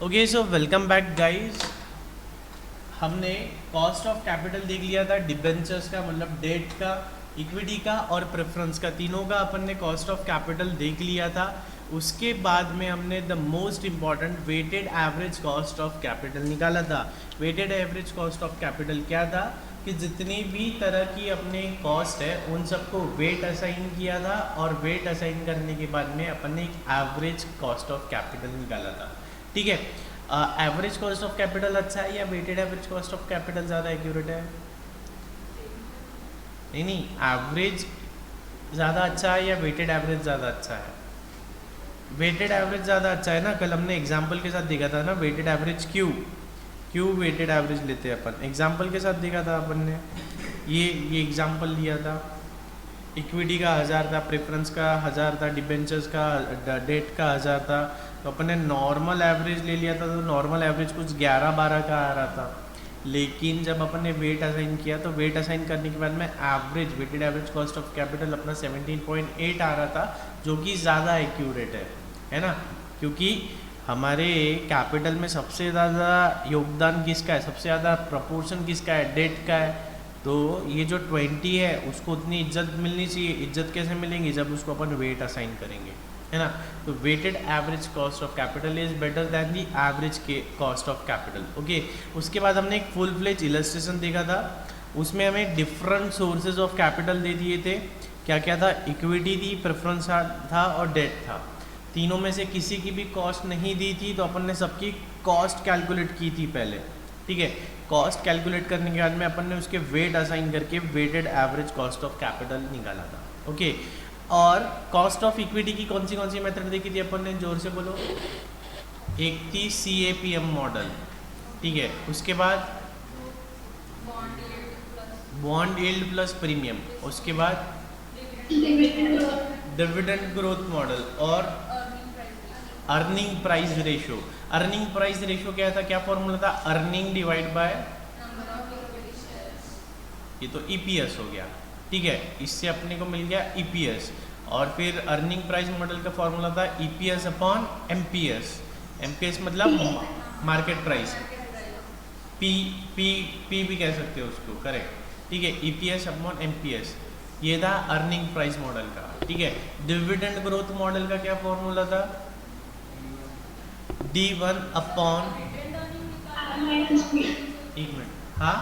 Okay so welcome back guys. हमने cost of capital देख लिया था, डिबेंचर्स का मतलब डेट का, इक्विटी का और प्रेफरेंस का, तीनों का अपन ने कॉस्ट ऑफ कैपिटल देख लिया था। उसके बाद में हमने the most important weighted average cost of capital निकाला था। Weighted average cost of capital क्या था कि जितनी भी तरह की अपने कॉस्ट है उन सबको वेट असाइन किया था और वेट असाइन करने के बाद में अपन ने एक एवरेज कॉस्ट ऑफ कैपिटल निकाला था। ठीक है, एवरेज कॉस्ट ऑफ कैपिटल अच्छा है या weighted average cost of capital ज़्यादा एक्यूरेट है? नहीं, एवरेज ज़्यादा अच्छा है या वेटेड एवरेज ज़्यादा अच्छा है? वेटेड एवरेज ज़्यादा अच्छा है ना। कल हमने एग्जाम्पल के साथ देखा था ना, वेटेड एवरेज क्यू वेटेड एवरेज लेते हैं अपन, एग्जाम्पल के साथ देखा था अपन ने। ये एग्जाम्पल लिया था, इक्विटी का 1000 था, प्रेफरेंस का 1000 था, डिबेंचर्स का डेट का 1000 था। तो अपन ने नॉर्मल एवरेज ले लिया था, तो नॉर्मल एवरेज कुछ 11-12 का आ रहा था। लेकिन जब अपन ने वेट असाइन किया तो वेट असाइन करने के बाद में average weighted average cost of capital अपना 17.8 आ रहा था, जो कि ज़्यादा एक्यूरेट है ना। क्योंकि हमारे कैपिटल में सबसे ज़्यादा योगदान किसका है, सबसे ज़्यादा प्रपोर्शन किसका है, डेट का है। तो ये जो 20 है उसको उतनी इज्जत मिलनी चाहिए। इज्जत कैसे मिलेंगी? जब उसको अपन वेट असाइन करेंगे, है ना। तो weighted average cost of capital is better than the average के कॉस्ट ऑफ कैपिटल। ओके, उसके बाद हमने एक फुल फ्लेज इलस्ट्रेशन देखा था, उसमें हमें डिफरेंट सोर्सेज ऑफ कैपिटल दे दिए थे। क्या क्या था? इक्विटी थी, प्रेफरेंस था और डेट था। तीनों में से किसी की भी कॉस्ट नहीं दी थी, तो अपन ने सबकी कॉस्ट कैलकुलेट की थी पहले। ठीक है, कॉस्ट कैलकुलेट करने के बाद में अपन ने उसके वेट असाइन करके weighted average cost of capital निकाला था। ओके, और कॉस्ट ऑफ इक्विटी की कौन सी मेथड देखी थी अपन ने? जोर से बोलो। एक थी CAPM मॉडल, ठीक है। उसके बाद बॉन्ड यील्ड प्लस प्रीमियम, उसके बाद डिविडेंड ग्रोथ मॉडल और earning price ratio. Earning price ratio क्या था, क्या फॉर्मूला था? अर्निंग डिवाइड बाय, ये तो EPS हो गया, ठीक है। इससे अपने को मिल गया EPS। और फिर अर्निंग प्राइस मॉडल का फॉर्मूला था EPS अपॉन MPS। MPS मतलब मार्केट प्राइस, P भी कह सकते हो उसको, करेक्ट, ठीक है। EPS अपॉन MPS, ये था अर्निंग प्राइस मॉडल का, ठीक है। डिविडेंड ग्रोथ मॉडल का क्या फॉर्मूला था? D1 अपॉन, एक मिनट, हाँ,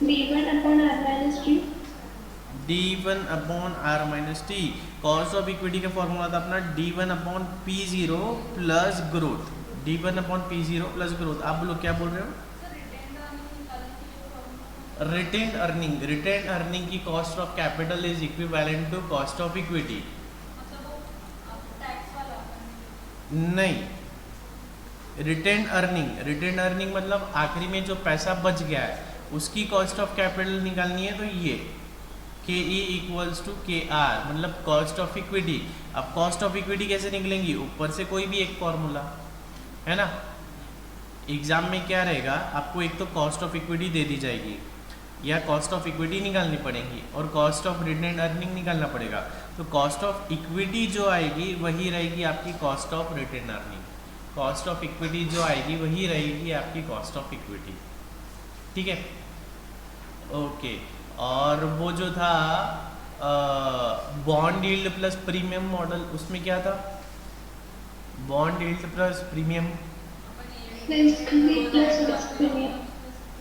D1 upon R minus T। D1 upon R minus T. Cost of equity का फॉर्मूला था अपना D1 upon P0 plus growth. D1 upon P0 plus growth. आप बोलो क्या बोल रहे हो? रिटेन अर्निंग की cost of capital is equivalent to cost of equity. नहीं, रिटेन अर्निंग मतलब आखिरी में जो पैसा बच गया है उसकी कॉस्ट ऑफ कैपिटल निकालनी है। तो ये KE इक्वल्स टू KR मतलब कॉस्ट ऑफ इक्विटी। अब कॉस्ट ऑफ इक्विटी कैसे निकलेंगी? ऊपर से कोई भी एक फॉर्मूला, है ना। एग्जाम में क्या रहेगा, आपको एक तो कॉस्ट ऑफ इक्विटी दे दी जाएगी या कॉस्ट ऑफ इक्विटी निकालनी पड़ेगी और कॉस्ट ऑफ रिटेन अर्निंग निकालना पड़ेगा। तो कॉस्ट ऑफ इक्विटी जो आएगी वही रहेगी आपकी cost of retain earning. Cost of equity जो आएगी वही रहेगी आपकी कॉस्ट ऑफ इक्विटी, ठीक है। ओके, और वो जो था bond yield plus premium model, उसमें क्या था? बॉन्ड यील्ड प्लस प्रीमियम,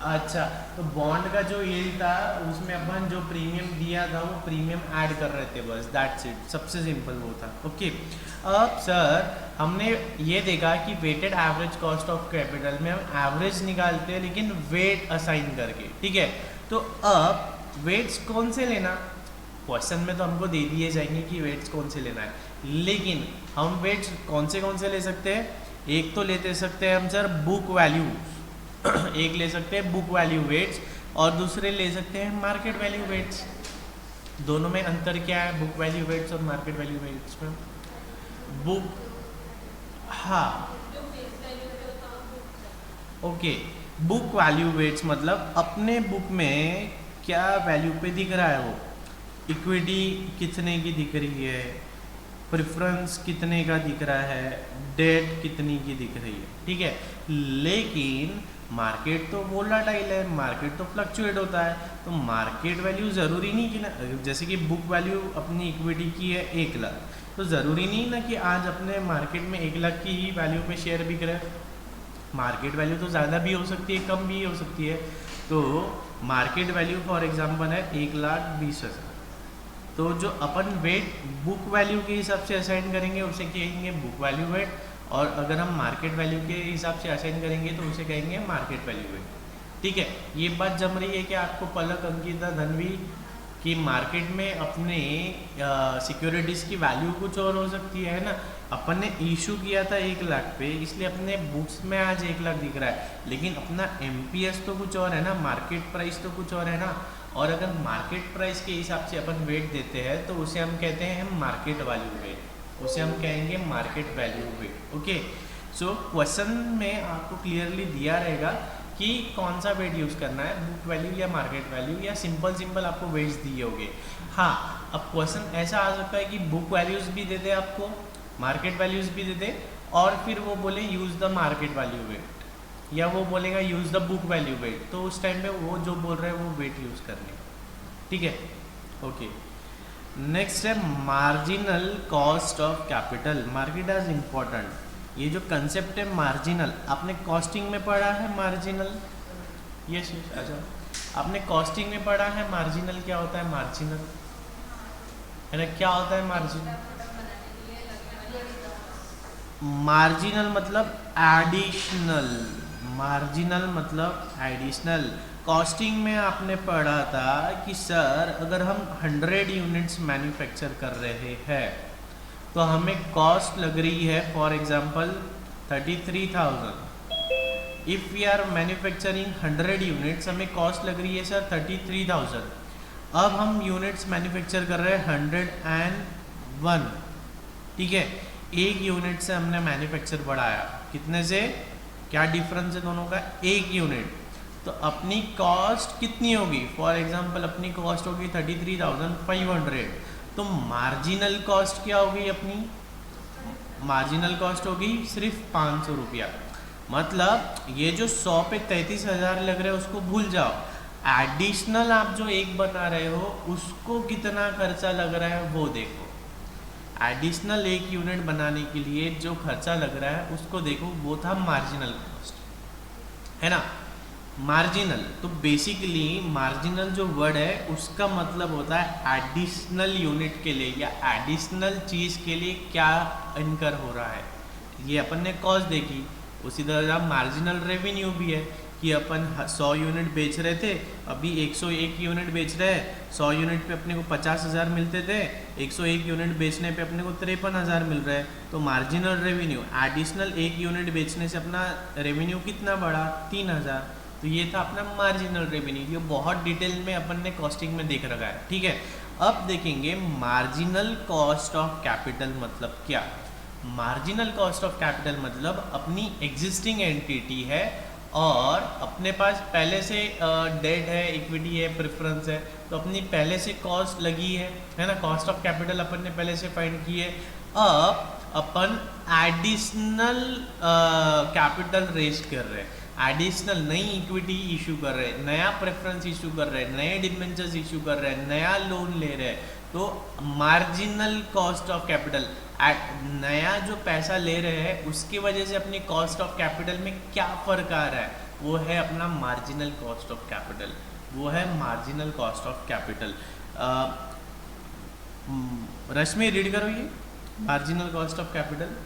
अच्छा, तो बॉन्ड का जो यील्ड था उसमें अपन जो प्रीमियम दिया था वो प्रीमियम ऐड कर रहे थे, बस दैट्स इट, सबसे सिंपल वो था। ओके, अब सर हमने ये देखा कि weighted average cost of capital में हम एवरेज निकालते हैं लेकिन वेट असाइन करके, ठीक है। तो अब वेट्स कौन से लेना? क्वेश्चन में तो हमको दे दिए जाएंगे कि वेट्स कौन से लेना है, लेकिन हम वेट्स कौन से ले सकते हैं? एक तो लेते सकते हैं हम सर बुक वैल्यू एक ले सकते हैं बुक वैल्यू वेट्स और दूसरे ले सकते हैं मार्केट वैल्यू वेट्स। दोनों में अंतर क्या है बुक वैल्यू वेट्स और मार्केट वैल्यू वेट्स में? बुक, हाँ, ओके, बुक वैल्यू वेट्स मतलब अपने बुक में क्या वैल्यू पे दिख रहा है, वो इक्विटी कितने की दिख रही है, प्रेफरेंस कितने का दिख रहा है, डेट कितनी की दिख रही है, ठीक है। लेकिन मार्केट तो वोलाटाइल है, मार्केट तो फ्लक्चुएट होता है, तो मार्केट वैल्यू ज़रूरी नहीं कि ना, जैसे कि बुक वैल्यू अपनी इक्विटी की है 1 लाख, तो ज़रूरी नहीं ना कि आज अपने मार्केट में 1 लाख की ही वैल्यू पे शेयर बिक रहा है। मार्केट वैल्यू तो ज़्यादा भी हो सकती है, कम भी हो सकती है। तो मार्केट वैल्यू फॉर एग्जांपल है 1,20,000, तो जो अपन वेट बुक वैल्यू के हिसाब से असाइन करेंगे उसे कहेंगे बुक वैल्यू वेट, और अगर हम मार्केट वैल्यू के हिसाब से असाइन करेंगे तो उसे कहेंगे मार्केट वैल्यू वेट, ठीक है। ये बात जम रही है कि आपको पलक, अंकिता, धनवी, कि मार्केट में अपने सिक्योरिटीज़ की वैल्यू कुछ और हो सकती है ना। अपन ने इशू किया था 1 लाख पे, इसलिए अपने बुक्स में आज 1 लाख दिख रहा है, लेकिन अपना एमपीएस तो कुछ और है ना, मार्केट प्राइस तो कुछ और है ना। और अगर मार्केट प्राइस के हिसाब से अपन वेट देते हैं तो उसे हम कहते हैं मार्केट वैल्यू वेट, उसे हम कहेंगे market value weight, okay. So question में आपको क्लियरली दिया रहेगा कि कौन सा वेट यूज़ करना है, बुक वैल्यू या मार्केट वैल्यू, या सिंपल आपको वेट्स दिए होंगे। हाँ, अब क्वेश्चन ऐसा आ सकता है कि बुक वैल्यूज़ भी दे दे आपको, मार्केट वैल्यूज़ भी दे दे, और फिर वो बोले use the market value weight, या वो बोलेगा use the book value weight, तो उस टाइम पे वो जो बोल रहे हैं वो वेट यूज़ करने, ठीक है, ओके। नेक्स्ट है marginal cost of capital. Market as important, ये जो कंसेप्ट है मार्जिनल, आपने कॉस्टिंग में पढ़ा है मार्जिनल, यस, अच्छा, आपने कॉस्टिंग में पढ़ा है मार्जिनल क्या होता है, मार्जिनल है ना, क्या होता है मार्जिनल? मार्जिनल मतलब एडिशनल, मार्जिनल मतलब एडिशनल। कॉस्टिंग में आपने पढ़ा था कि सर अगर हम 100 यूनिट्स मैन्युफैक्चर कर रहे हैं तो हमें कॉस्ट लग रही है for example 33,000। If we are manufacturing 100 units, हमें कॉस्ट लग रही है सर 33,000। अब हम यूनिट्स मैन्युफैक्चर कर रहे हैं 101, ठीक है। एक यूनिट से हमने मैन्युफैक्चर बढ़ाया, कितने से, क्या डिफरेंस है दोनों का, 1 यूनिट, तो अपनी कॉस्ट कितनी होगी, फॉर एग्जांपल अपनी कॉस्ट होगी 33,500, तो मार्जिनल कॉस्ट क्या होगी अपनी, मार्जिनल कॉस्ट होगी सिर्फ 500 रुपया। मतलब ये जो 100 पे 33,000 लग रहे हैं उसको भूल जाओ, एडिशनल आप जो एक बना रहे हो उसको कितना खर्चा लग रहा है वो देखो। एडिशनल 1 यूनिट बनाने के लिए जो खर्चा लग रहा है उसको देखो, वो था मार्जिनल कॉस्ट, है ना। मार्जिनल, तो बेसिकली मार्जिनल जो वर्ड है उसका मतलब होता है एडिशनल यूनिट के लिए या एडिशनल चीज़ के लिए क्या इनकर हो रहा है। ये अपन ने कॉस्ट देखी, उसी तरह मार्जिनल रेवेन्यू भी है कि अपन 100 यूनिट बेच रहे थे, अभी 101 यूनिट बेच रहे हैं, 100 यूनिट पे अपने को 50,000 मिलते थे, 101 यूनिट बेचने पे अपने को 53,000 मिल रहा है, तो मार्जिनल रेवेन्यू, एडिशनल 1 यूनिट बेचने से अपना रेवेन्यू कितना बढ़ा, 3,000, तो ये था अपना मार्जिनल रेवेन्यू। ये बहुत डिटेल में अपन ने कॉस्टिंग में देख रखा है, ठीक है। अब देखेंगे मार्जिनल कॉस्ट ऑफ कैपिटल मतलब क्या। मार्जिनल कॉस्ट ऑफ कैपिटल मतलब अपनी एग्जिस्टिंग एंटिटी है और अपने पास पहले से डेट है, इक्विटी है, प्रेफरेंस है, तो अपनी पहले से कॉस्ट लगी है ना, कॉस्ट ऑफ कैपिटल अपन ने पहले से फाइंड की है। अब अपन एडिशनल कैपिटल रेज कर रहे हैं, एडिशनल नई इक्विटी इशू कर रहे हैं, नया प्रेफरेंस इशू कर रहे हैं, नए डिबेंचर्स इशू कर रहे हैं, नया लोन ले रहे हैं, तो मार्जिनल कॉस्ट ऑफ कैपिटल, नया जो पैसा ले रहे हैं उसकी वजह से अपनी कॉस्ट ऑफ कैपिटल में क्या फ़र्क आ रहा है, वो है अपना मार्जिनल कॉस्ट ऑफ कैपिटल, वो है marginal cost of capital. Rashmi read करो ये marginal cost of capital.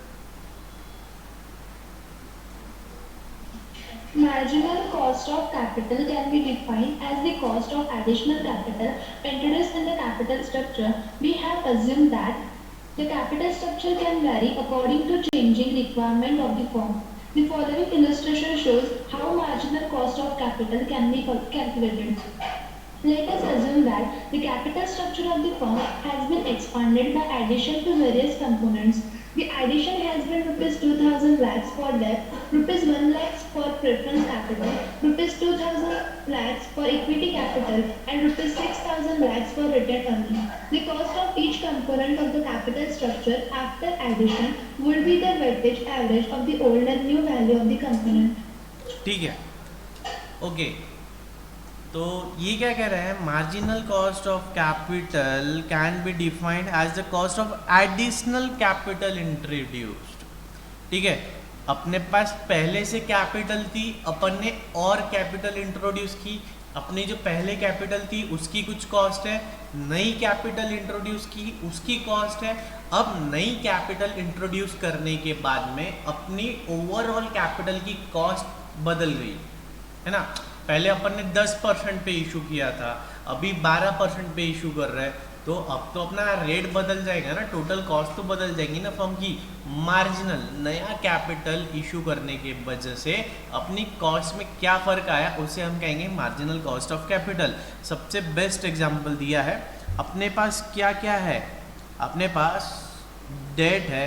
Marginal cost of capital can be defined as the cost of additional capital introduced in the capital structure. We have assumed that the capital structure can vary according to changing requirement of the firm. The following illustration shows how marginal cost of capital can be calculated. Let us assume that the capital structure of the firm has been expanded by addition to various components. The addition has been rupees 2,000 lakhs for debt, rupees 1 lakhs for preference capital, rupees 2,000 lakhs for equity capital, and rupees 6,000 lakhs for retained earnings. The cost of each component of the capital structure after addition would be the weighted average of the old and new value of the component. ठीक है, okay. तो ये क्या कह रहा है, marginal cost of capital can be defined as the cost of additional capital introduced. ठीक है, अपने पास पहले से कैपिटल थी, अपन ने और कैपिटल इंट्रोड्यूस की, अपनी जो पहले कैपिटल थी उसकी कुछ कॉस्ट है, नई कैपिटल इंट्रोड्यूस की उसकी कॉस्ट है। अब नई कैपिटल इंट्रोड्यूस करने के बाद में अपनी ओवरऑल कैपिटल की कॉस्ट बदल गई है ना। पहले अपन ने 10% पे इशू किया था, अभी 12% पे इशू कर रहा है, तो अब तो अपना रेट बदल जाएगा ना, टोटल कॉस्ट तो बदल जाएगी ना फर्म की। मार्जिनल नया कैपिटल इशू करने के वजह से अपनी कॉस्ट में क्या फ़र्क आया उसे हम कहेंगे मार्जिनल कॉस्ट ऑफ कैपिटल। सबसे बेस्ट एग्जांपल दिया है, अपने पास क्या क्या है, अपने पास डेट है,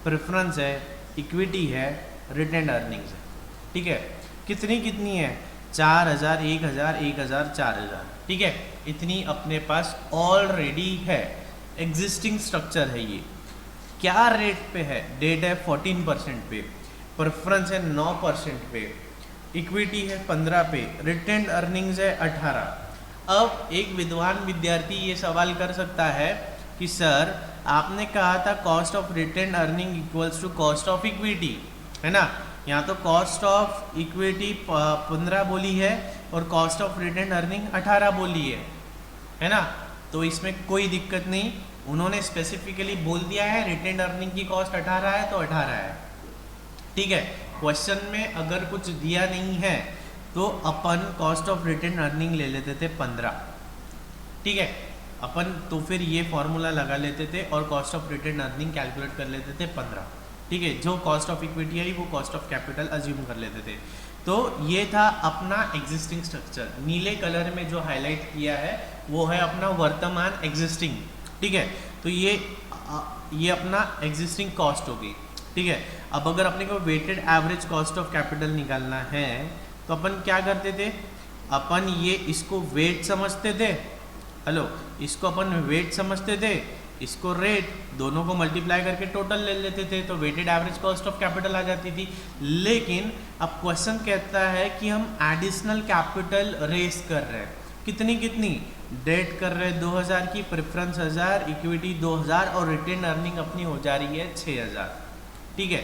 प्रेफरेंस है, इक्विटी है, रिटेन्ड अर्निंग्स है। ठीक है, कितनी कितनी है, 4,000, 1,000, 1,000, 4,000। ठीक है, इतनी अपने पास ऑलरेडी है, एग्जिस्टिंग स्ट्रक्चर है ये। क्या रेट पे है, डेट है 14% पे, प्रेफरेंस है 9% पे, इक्विटी है 15 पे, रिटेन्ड अर्निंग्स है 18। अब एक विद्वान विद्यार्थी ये सवाल कर सकता है कि सर आपने कहा था cost of retained earning equals to cost of equity, है ना। यहाँ तो कॉस्ट ऑफ इक्विटी 15 बोली है और कॉस्ट ऑफ रिटेन्ड अर्निंग 18 बोली है ना। तो इसमें कोई दिक्कत नहीं, उन्होंने स्पेसिफिकली बोल दिया है रिटेन्ड अर्निंग की कॉस्ट 18 है तो 18 है। ठीक है, क्वेश्चन में अगर कुछ दिया नहीं है तो अपन कॉस्ट ऑफ रिटेन्ड अर्निंग ले लेते थे 15। ठीक है, अपन तो फिर ये फॉर्मूला लगा लेते थे और cost of retained earning calculate कर लेते थे 15। ठीक है, जो कॉस्ट ऑफ इक्विटी आई वो कॉस्ट ऑफ कैपिटल अज्यूम कर लेते थे। तो ये था अपना एग्जिस्टिंग स्ट्रक्चर। नीले कलर में जो हाईलाइट किया है वो है अपना वर्तमान एग्जिस्टिंग। ठीक है, तो ये अपना एग्जिस्टिंग कॉस्ट होगी। ठीक है, अब अगर अपने को weighted average cost of capital निकालना है तो अपन क्या करते थे, अपन ये इसको वेट समझते थे, हेलो, इसको अपन वेट समझते थे, इसको रेट, दोनों को मल्टीप्लाई करके टोटल ले लेते थे तो weighted average cost of capital आ जाती थी। लेकिन अब क्वेश्चन कहता है कि हम एडिशनल कैपिटल रेस कर रहे हैं, कितनी कितनी, डेट कर रहे हैं 2,000 की, प्रेफरेंस 1,000, इक्विटी 2,000 और रिटेन अर्निंग अपनी हो जा रही है 6,000। ठीक है,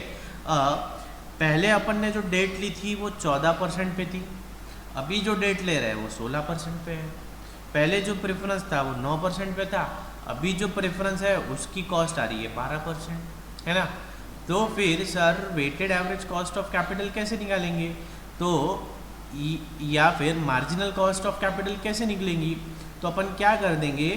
पहले अपन ने जो डेट ली थी वो 14% पे थी, अभी जो डेट ले रहे हैं वो 16% पे है। पहले जो प्रेफरेंस था वो 9% पे था, अभी जो प्रेफरेंस है उसकी कॉस्ट आ रही है 12%, है ना। तो फिर sir weighted average cost of capital कैसे निकालेंगे, तो या फिर मार्जिनल कॉस्ट ऑफ कैपिटल कैसे निकलेंगी, तो अपन क्या कर देंगे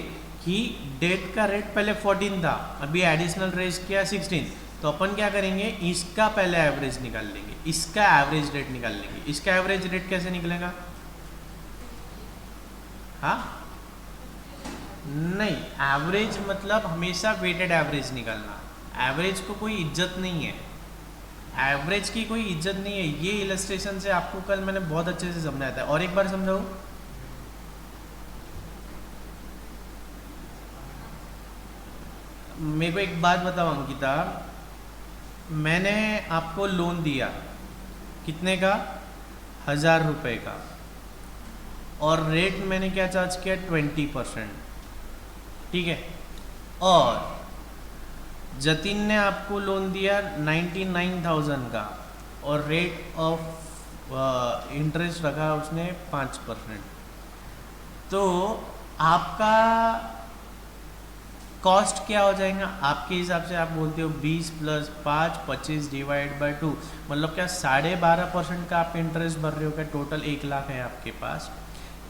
कि डेट का रेट पहले 14 था, अभी एडिशनल रेस किया 16, तो अपन क्या करेंगे, इसका पहले एवरेज निकाल लेंगे, इसका एवरेज रेट निकाल लेंगे। इसका एवरेज रेट कैसे निकलेगा, हाँ नहीं, एवरेज मतलब हमेशा वेटेड एवरेज निकालना, एवरेज को कोई इज्जत नहीं है, एवरेज की कोई इज्जत नहीं है। ये इलस्ट्रेशन से आपको कल मैंने बहुत अच्छे से समझाया था, और एक बार समझाऊं, मेरे को एक बात बताओ अंकिता, मैंने आपको लोन दिया कितने का, 1,000 रुपये का, और रेट मैंने क्या चार्ज किया 20%। ठीक है, और जतिन ने आपको लोन दिया 99,000 का और रेट ऑफ इंटरेस्ट रखा उसने 5%। तो आपका कॉस्ट क्या हो जाएगा आपके हिसाब से, आप बोलते हो 20 + 5 25 / 2, मतलब क्या 12.5% का आप इंटरेस्ट भर रहे हो क्या। टोटल 1 लाख है आपके पास,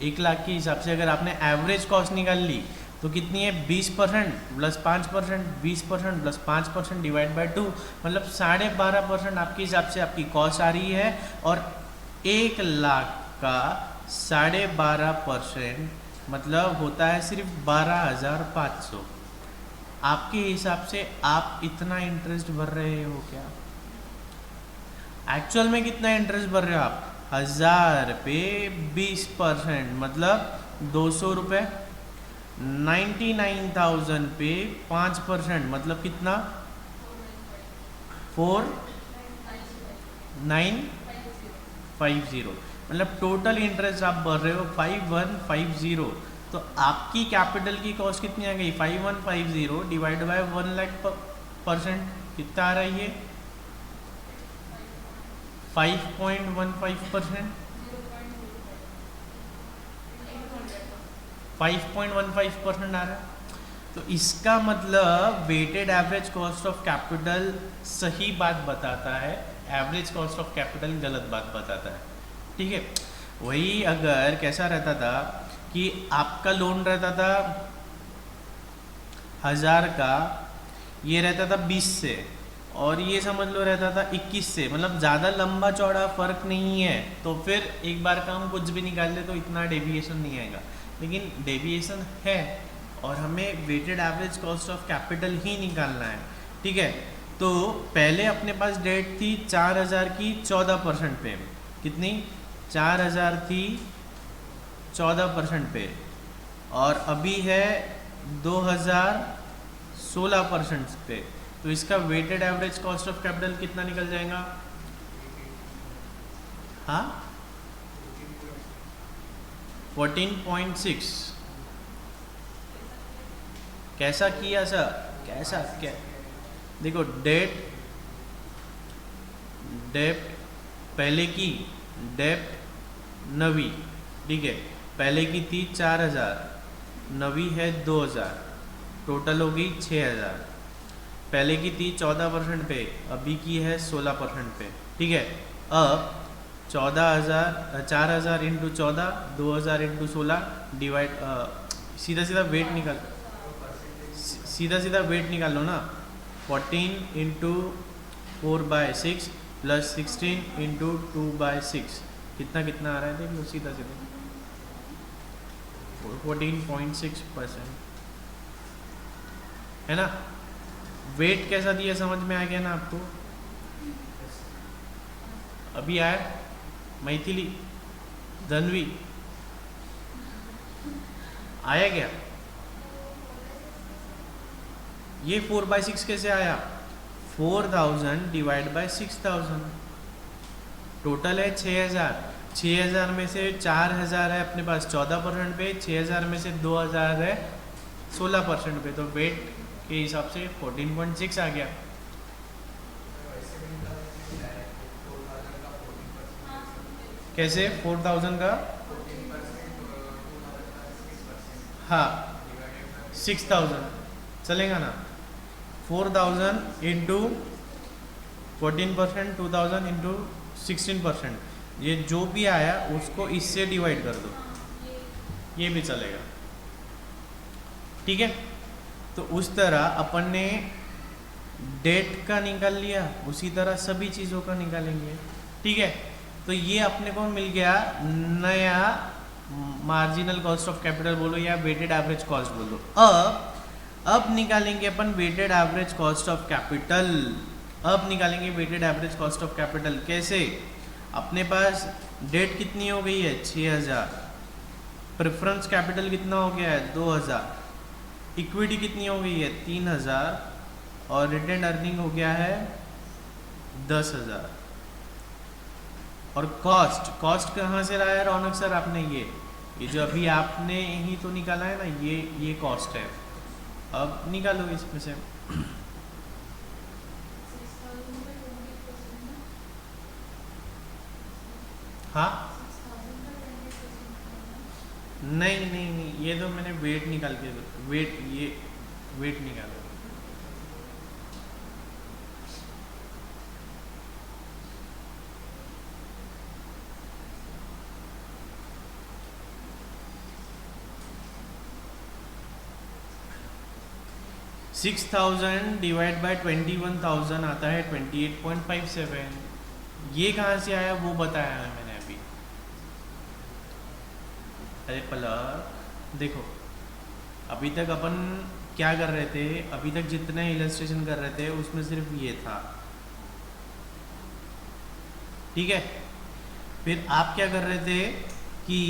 1 लाख के हिसाब से अगर आपने एवरेज कॉस्ट निकाल ली तो कितनी है, 20% + 5%, 20% + 5% / 2, मतलब 12.5% आपके हिसाब से आपकी कॉस्ट आ रही है। और 1 लाख का 12.5% मतलब होता है सिर्फ 12,500। आपके हिसाब से आप इतना इंटरेस्ट भर रहे हो क्या, एक्चुअल में कितना इंटरेस्ट भर रहे हो आप? 1000 पे 20%, मतलब 200 रुपये। 99,000 पे 5%, मतलब कितना? 4950, मतलब टोटल इंटरेस्ट आप भर रहे हो 5150। तो आपकी कैपिटल की कॉस्ट कितनी आ गई? 5150 डिवाइड बाय 1 लाख %, कितना आ रहा है ये? 5.15%। 5.15% आ रहा है। तो इसका मतलब weighted average cost of capital सही बात बताता है, एवरेज कॉस्ट ऑफ कैपिटल गलत बात बताता है। ठीक है, वही अगर कैसा रहता था कि आपका लोन रहता था 1000 का, ये रहता था 20 से, और ये समझ लो रहता था 21 से, मतलब ज़्यादा लंबा चौड़ा फर्क नहीं है, तो फिर एक बार का हम कुछ भी निकाल ले तो इतना डेविएशन नहीं आएगा। लेकिन डेविएशन है और हमें weighted average cost of capital ही निकालना है। ठीक है, तो पहले अपने पास डेट थी 4000 की 14% पे। कितनी? 4000 थी 14% पे, और अभी है 2000 16% पे। तो इसका weighted average cost of capital कितना निकल जाएगा? हाँ, 14.6। कैसा किया सर? कैसा क्या? देखो, डेट पहले की डेप्ट नवी, ठीक है, पहले की थी 4000, नवी है 2000, टोटल हो गई 6000। पहले की थी 14% पे, अभी की है 16% पे। ठीक है, अब 4000 इंटू 14, 2000 इंटू 16 डिवाइड, सीधा सीधा वेट निकालो ना। 14 इंटू 4/6 प्लस 16 इंटू 2/6, कितना कितना आ रहा है देख लो सीधा सीधा। 14.6% है ना। वेट कैसा दिया समझ में आ गया ना आपको? अभी आया? मैथिली, धनवी, आया क्या? ये 4/6 कैसे आया? 4000 डिवाइड बाय 6000, टोटल है 6000। 6000 में से 4000 है अपने पास 14% पे, 6000 में से 2000 है 16% पे, तो वेट के हिसाब से 14.6 आ गया। कैसे 4000 का? हाँ, 6000 चलेगा ना। 4000 इंटू 14%, 2000 इंटू 16%, ये जो भी आया उसको इससे डिवाइड कर दो, ये भी चलेगा। ठीक है, तो उस तरह अपन ने डेट का निकाल लिया, उसी तरह सभी चीज़ों का निकालेंगे। ठीक है, तो ये अपने को मिल गया नया मार्जिनल कॉस्ट ऑफ कैपिटल बोलो या वेटेड एवरेज कॉस्ट बोलो। अब निकालेंगे अपन weighted average cost of capital. अब निकालेंगे weighted average cost of capital. कैसे? अपने पास डेट कितनी हो गई है? 6000, प्रेफरेंस कैपिटल कितना हो गया है? 2000, इक्विटी कितनी हो गई है? 3000, और रिटेन अर्निंग हो गया है 10000। और कॉस्ट कहाँ से लाया रौनक सर आपने? ये जो अभी आपने ही तो निकाला है ना, ये कॉस्ट है। अब निकालो इसमें से। हाँ, नहीं, ये तो मैंने वेट निकाल के, वेट निकालो। सिक्स 6000 डिवाइड बाय 21,000 आता है 28.57। ये कहाँ से आया वो बताया है मैंने अभी। अरे पलक, देखो अभी तक अपन क्या कर रहे थे? अभी तक जितने इलस्ट्रेशन कर रहे थे उसमें सिर्फ ये था, ठीक है। फिर आप क्या कर रहे थे कि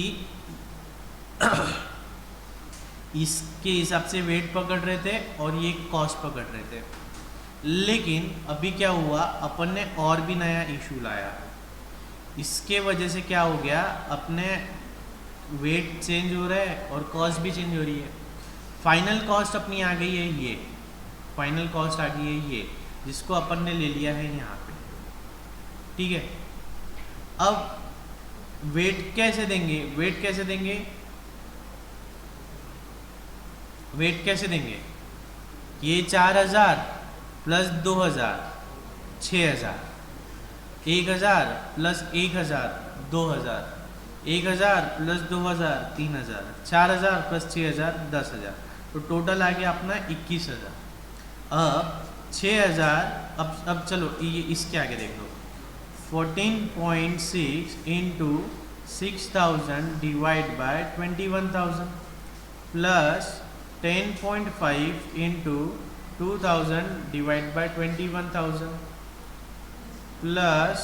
इसके हिसाब से वेट पकड़ रहे थे और ये कॉस्ट पकड़ रहे थे। लेकिन अभी क्या हुआ, अपन ने और भी नया इशू लाया। इसके वजह से क्या हो गया, अपने वेट चेंज हो रहा है और कॉस्ट भी चेंज हो रही है। फाइनल कॉस्ट अपनी आ गई है ये, फाइनल कॉस्ट आ गई है ये, जिसको अपन ने ले लिया है यहाँ पे। ठीक है। अब वेट कैसे देंगे, वेट कैसे देंगे, वेट कैसे देंगे, ये 4000 प्लस 2000 6000, 1000 प्लस 1000 2000, 1000 प्लस 2000 3000, 4000 प्लस 6000 10000, तो टोटल आ गया अपना 21000। अब 6000, अब चलो ये इसके आगे देख लो, 14.6 into 6000 divide by 21,000 plus 10.5 into 2000 divide by 21,000 plus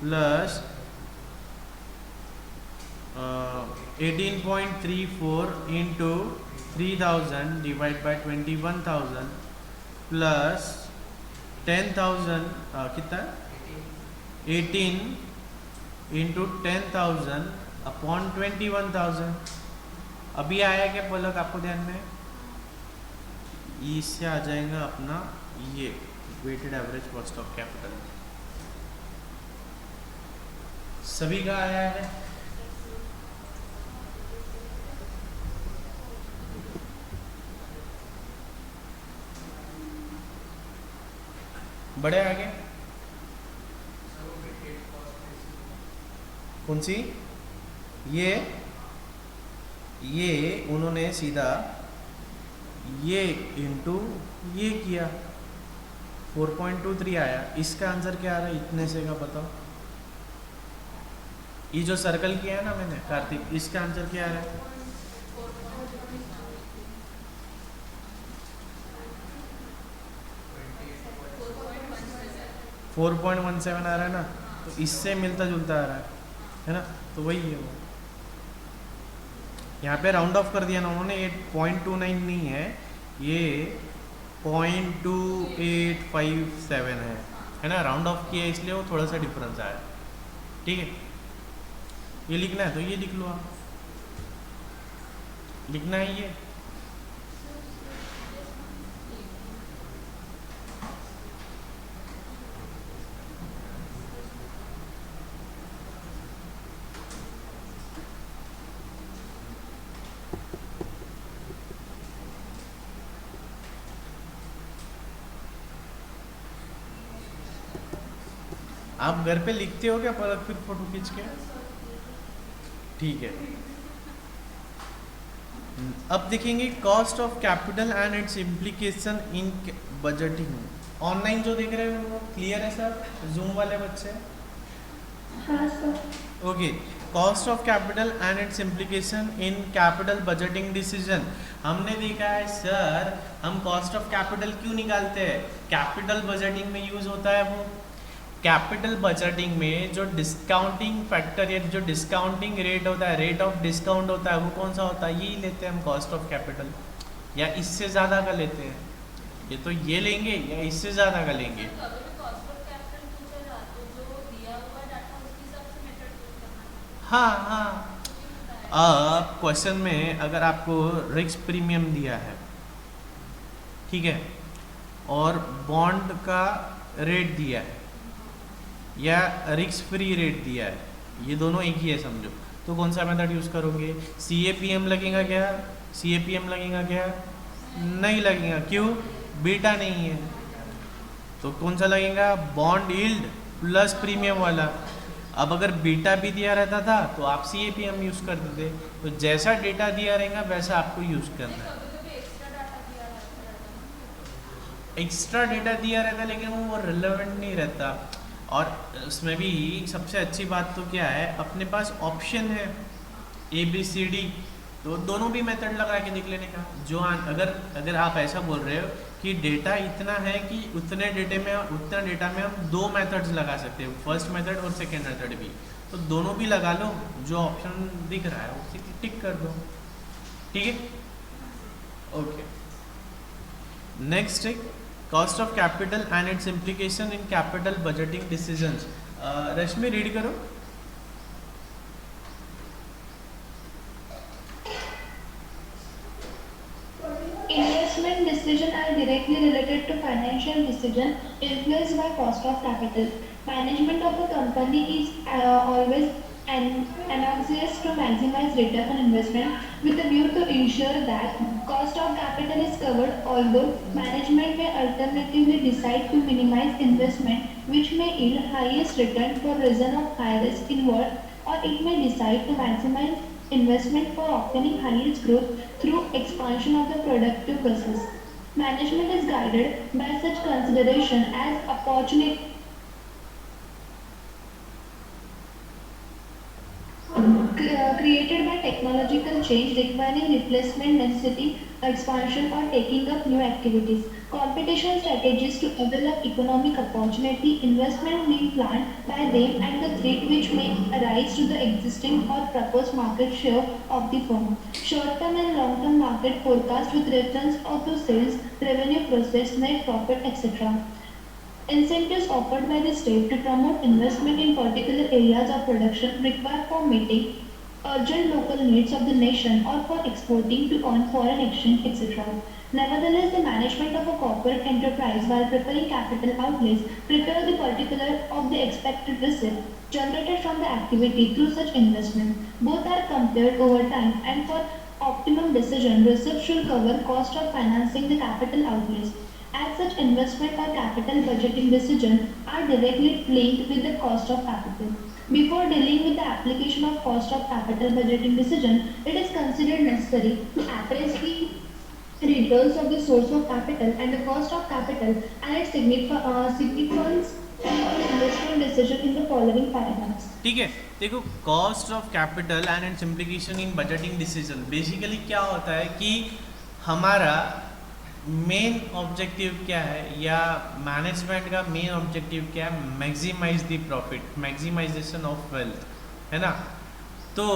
18.34 into 3000 divide by 21,000 plus 10,000 कितना, 18 इंटू 10,000 अपॉन 21,000। अभी आया क्या पलक आपको ध्यान में, इससे आ जाएगा अपना ये weighted average cost of capital. सभी का आया है, बड़े आगे कौन सी, ये उन्होंने सीधा ये इंटू ये किया, 4.23 आया। इसका आंसर क्या आ रहा है इतने से का बताओ, ये जो सर्कल किया है ना मैंने कार्तिक, इसका आंसर क्या आ रहा है, 4.17 आ रहा है ना, तो इससे मिलता जुलता आ रहा है ना, तो वही है वो। यहाँ पे राउंड ऑफ कर दिया ना उन्होंने, ये 0.29 नहीं है, ये 0.2857 है ना, राउंड ऑफ किया इसलिए वो थोड़ा सा डिफरेंस आया। ठीक है, ये लिखना है तो ये लिख लो आप, लिखना है ये, आप घर पे लिखते हो क्या पर फिर फोटो खींच के, ठीक है। अब देखेंगे cost of capital and it's implication in budgeting. Online जो देख रहे हैं वो क्लियर है सर, जूम वाले बच्चे, हाँ sir. Okay. Cost of capital and it's implication in capital budgeting decision. हमने देखा है सर, हम कॉस्ट ऑफ कैपिटल क्यों निकालते हैं, कैपिटल बजटिंग में यूज होता है वो। कैपिटल बजटिंग में जो डिस्काउंटिंग फैक्टर या जो डिस्काउंटिंग रेट होता है, रेट ऑफ डिस्काउंट होता है, वो कौन सा होता है, यही लेते हैं हम कॉस्ट ऑफ कैपिटल, या इससे ज़्यादा का लेते हैं, ये तो ये लेंगे या इससे ज़्यादा का लेंगे। हाँ हाँ, अब क्वेश्चन में अगर आपको रिस्क प्रीमियम दिया है, ठीक है, और बॉन्ड का रेट दिया है या रिस्क फ्री रेट दिया है, ये दोनों एक ही है समझो, तो कौन सा मेथड यूज़ करोगे, CAPM लगेगा क्या, CAPM लगेगा क्या, नहीं लगेगा, क्यों, बीटा नहीं है, तो कौन सा लगेगा, बॉन्ड यील्ड प्लस प्रीमियम वाला। अब अगर बीटा भी दिया रहता था तो आप CAPM यूज़ कर देते, तो जैसा डेटा दिया रहेगा वैसा आपको यूज़ करना है। एक्स्ट्रा डेटा दिया रहता लेकिन वो रिलेवेंट नहीं रहता, और उसमें भी सबसे अच्छी बात तो क्या है, अपने पास ऑप्शन है ABCD, तो दोनों भी मेथड लगा के देख लेने का। जो अगर आप ऐसा बोल रहे हो कि डेटा इतना है कि उतने डेटा में हम दो मेथड्स लगा सकते हैं, फर्स्ट मेथड और सेकेंड मेथड भी, तो दोनों भी लगा लो, जो ऑप्शन दिख रहा है उसे टिक कर दो। ठीक है, ओके। नेक्स्ट है cost of capital and it's implication in capital budgeting decisions. Rashmi read करो। Investment decisions are directly related to financial decisions influenced by cost of capital. Management of a company is always anxious to maximize return on investment with a view to ensure that cost of capital is covered, although management may alternatively decide to minimize investment which may yield highest return for reason of high risk involved, or it may decide to maximize investment for obtaining highest growth through expansion of the productive process. Management is guided by such consideration as opportunity created by technological change requiring replacement, necessity, expansion, or taking up new activities. Competition strategies to develop economic opportunity, investment being planned by them, and the threat which may arise to the existing or proposed market share of the firm. Short-term and long-term market forecast with reference to sales, revenue process, net profit, etc. Incentives offered by the state to promote investment in particular areas of production required for meeting urgent local needs of the nation or for exporting to on foreign exchange, etc. Nevertheless, the management of a corporate enterprise while preparing capital outlays prepare the particular of the expected receipt generated from the activity through such investment. Both are compared over time and for optimum decision, receipt should cover cost of financing the capital outlays. As such, investment or capital budgeting decisions are directly linked with the cost of capital. Before dealing with the application of cost of capital budgeting decision, it is considered necessary to appraise the returns of the source of capital and the cost of capital and its significance for investment decision in the following paragraphs. ठीक है, देखो cost of capital and it's implication in budgeting decision. Basically क्या होता है कि हमारा main objective क्या है, या मैनेजमेंट का मेन ऑब्जेक्टिव क्या है, maximize the profit, maximization of wealth, है ना। तो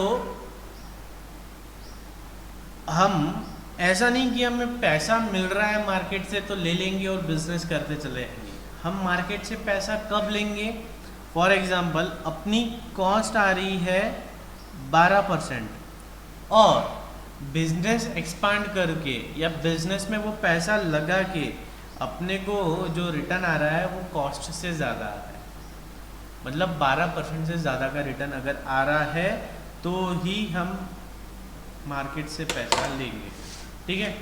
हम ऐसा नहीं कि हमें पैसा मिल रहा है मार्केट से तो ले लेंगे और बिजनेस करते चले जाएंगे। हम मार्केट से पैसा कब लेंगे? फॉर एग्जांपल, अपनी कॉस्ट आ रही है 12% और बिजनेस एक्सपांड करके या बिजनेस में वो पैसा लगा के अपने को जो रिटर्न आ रहा है वो कॉस्ट से ज़्यादा आ रहा है, मतलब 12% से ज़्यादा का रिटर्न अगर आ रहा है तो ही हम मार्केट से पैसा लेंगे। ठीक है,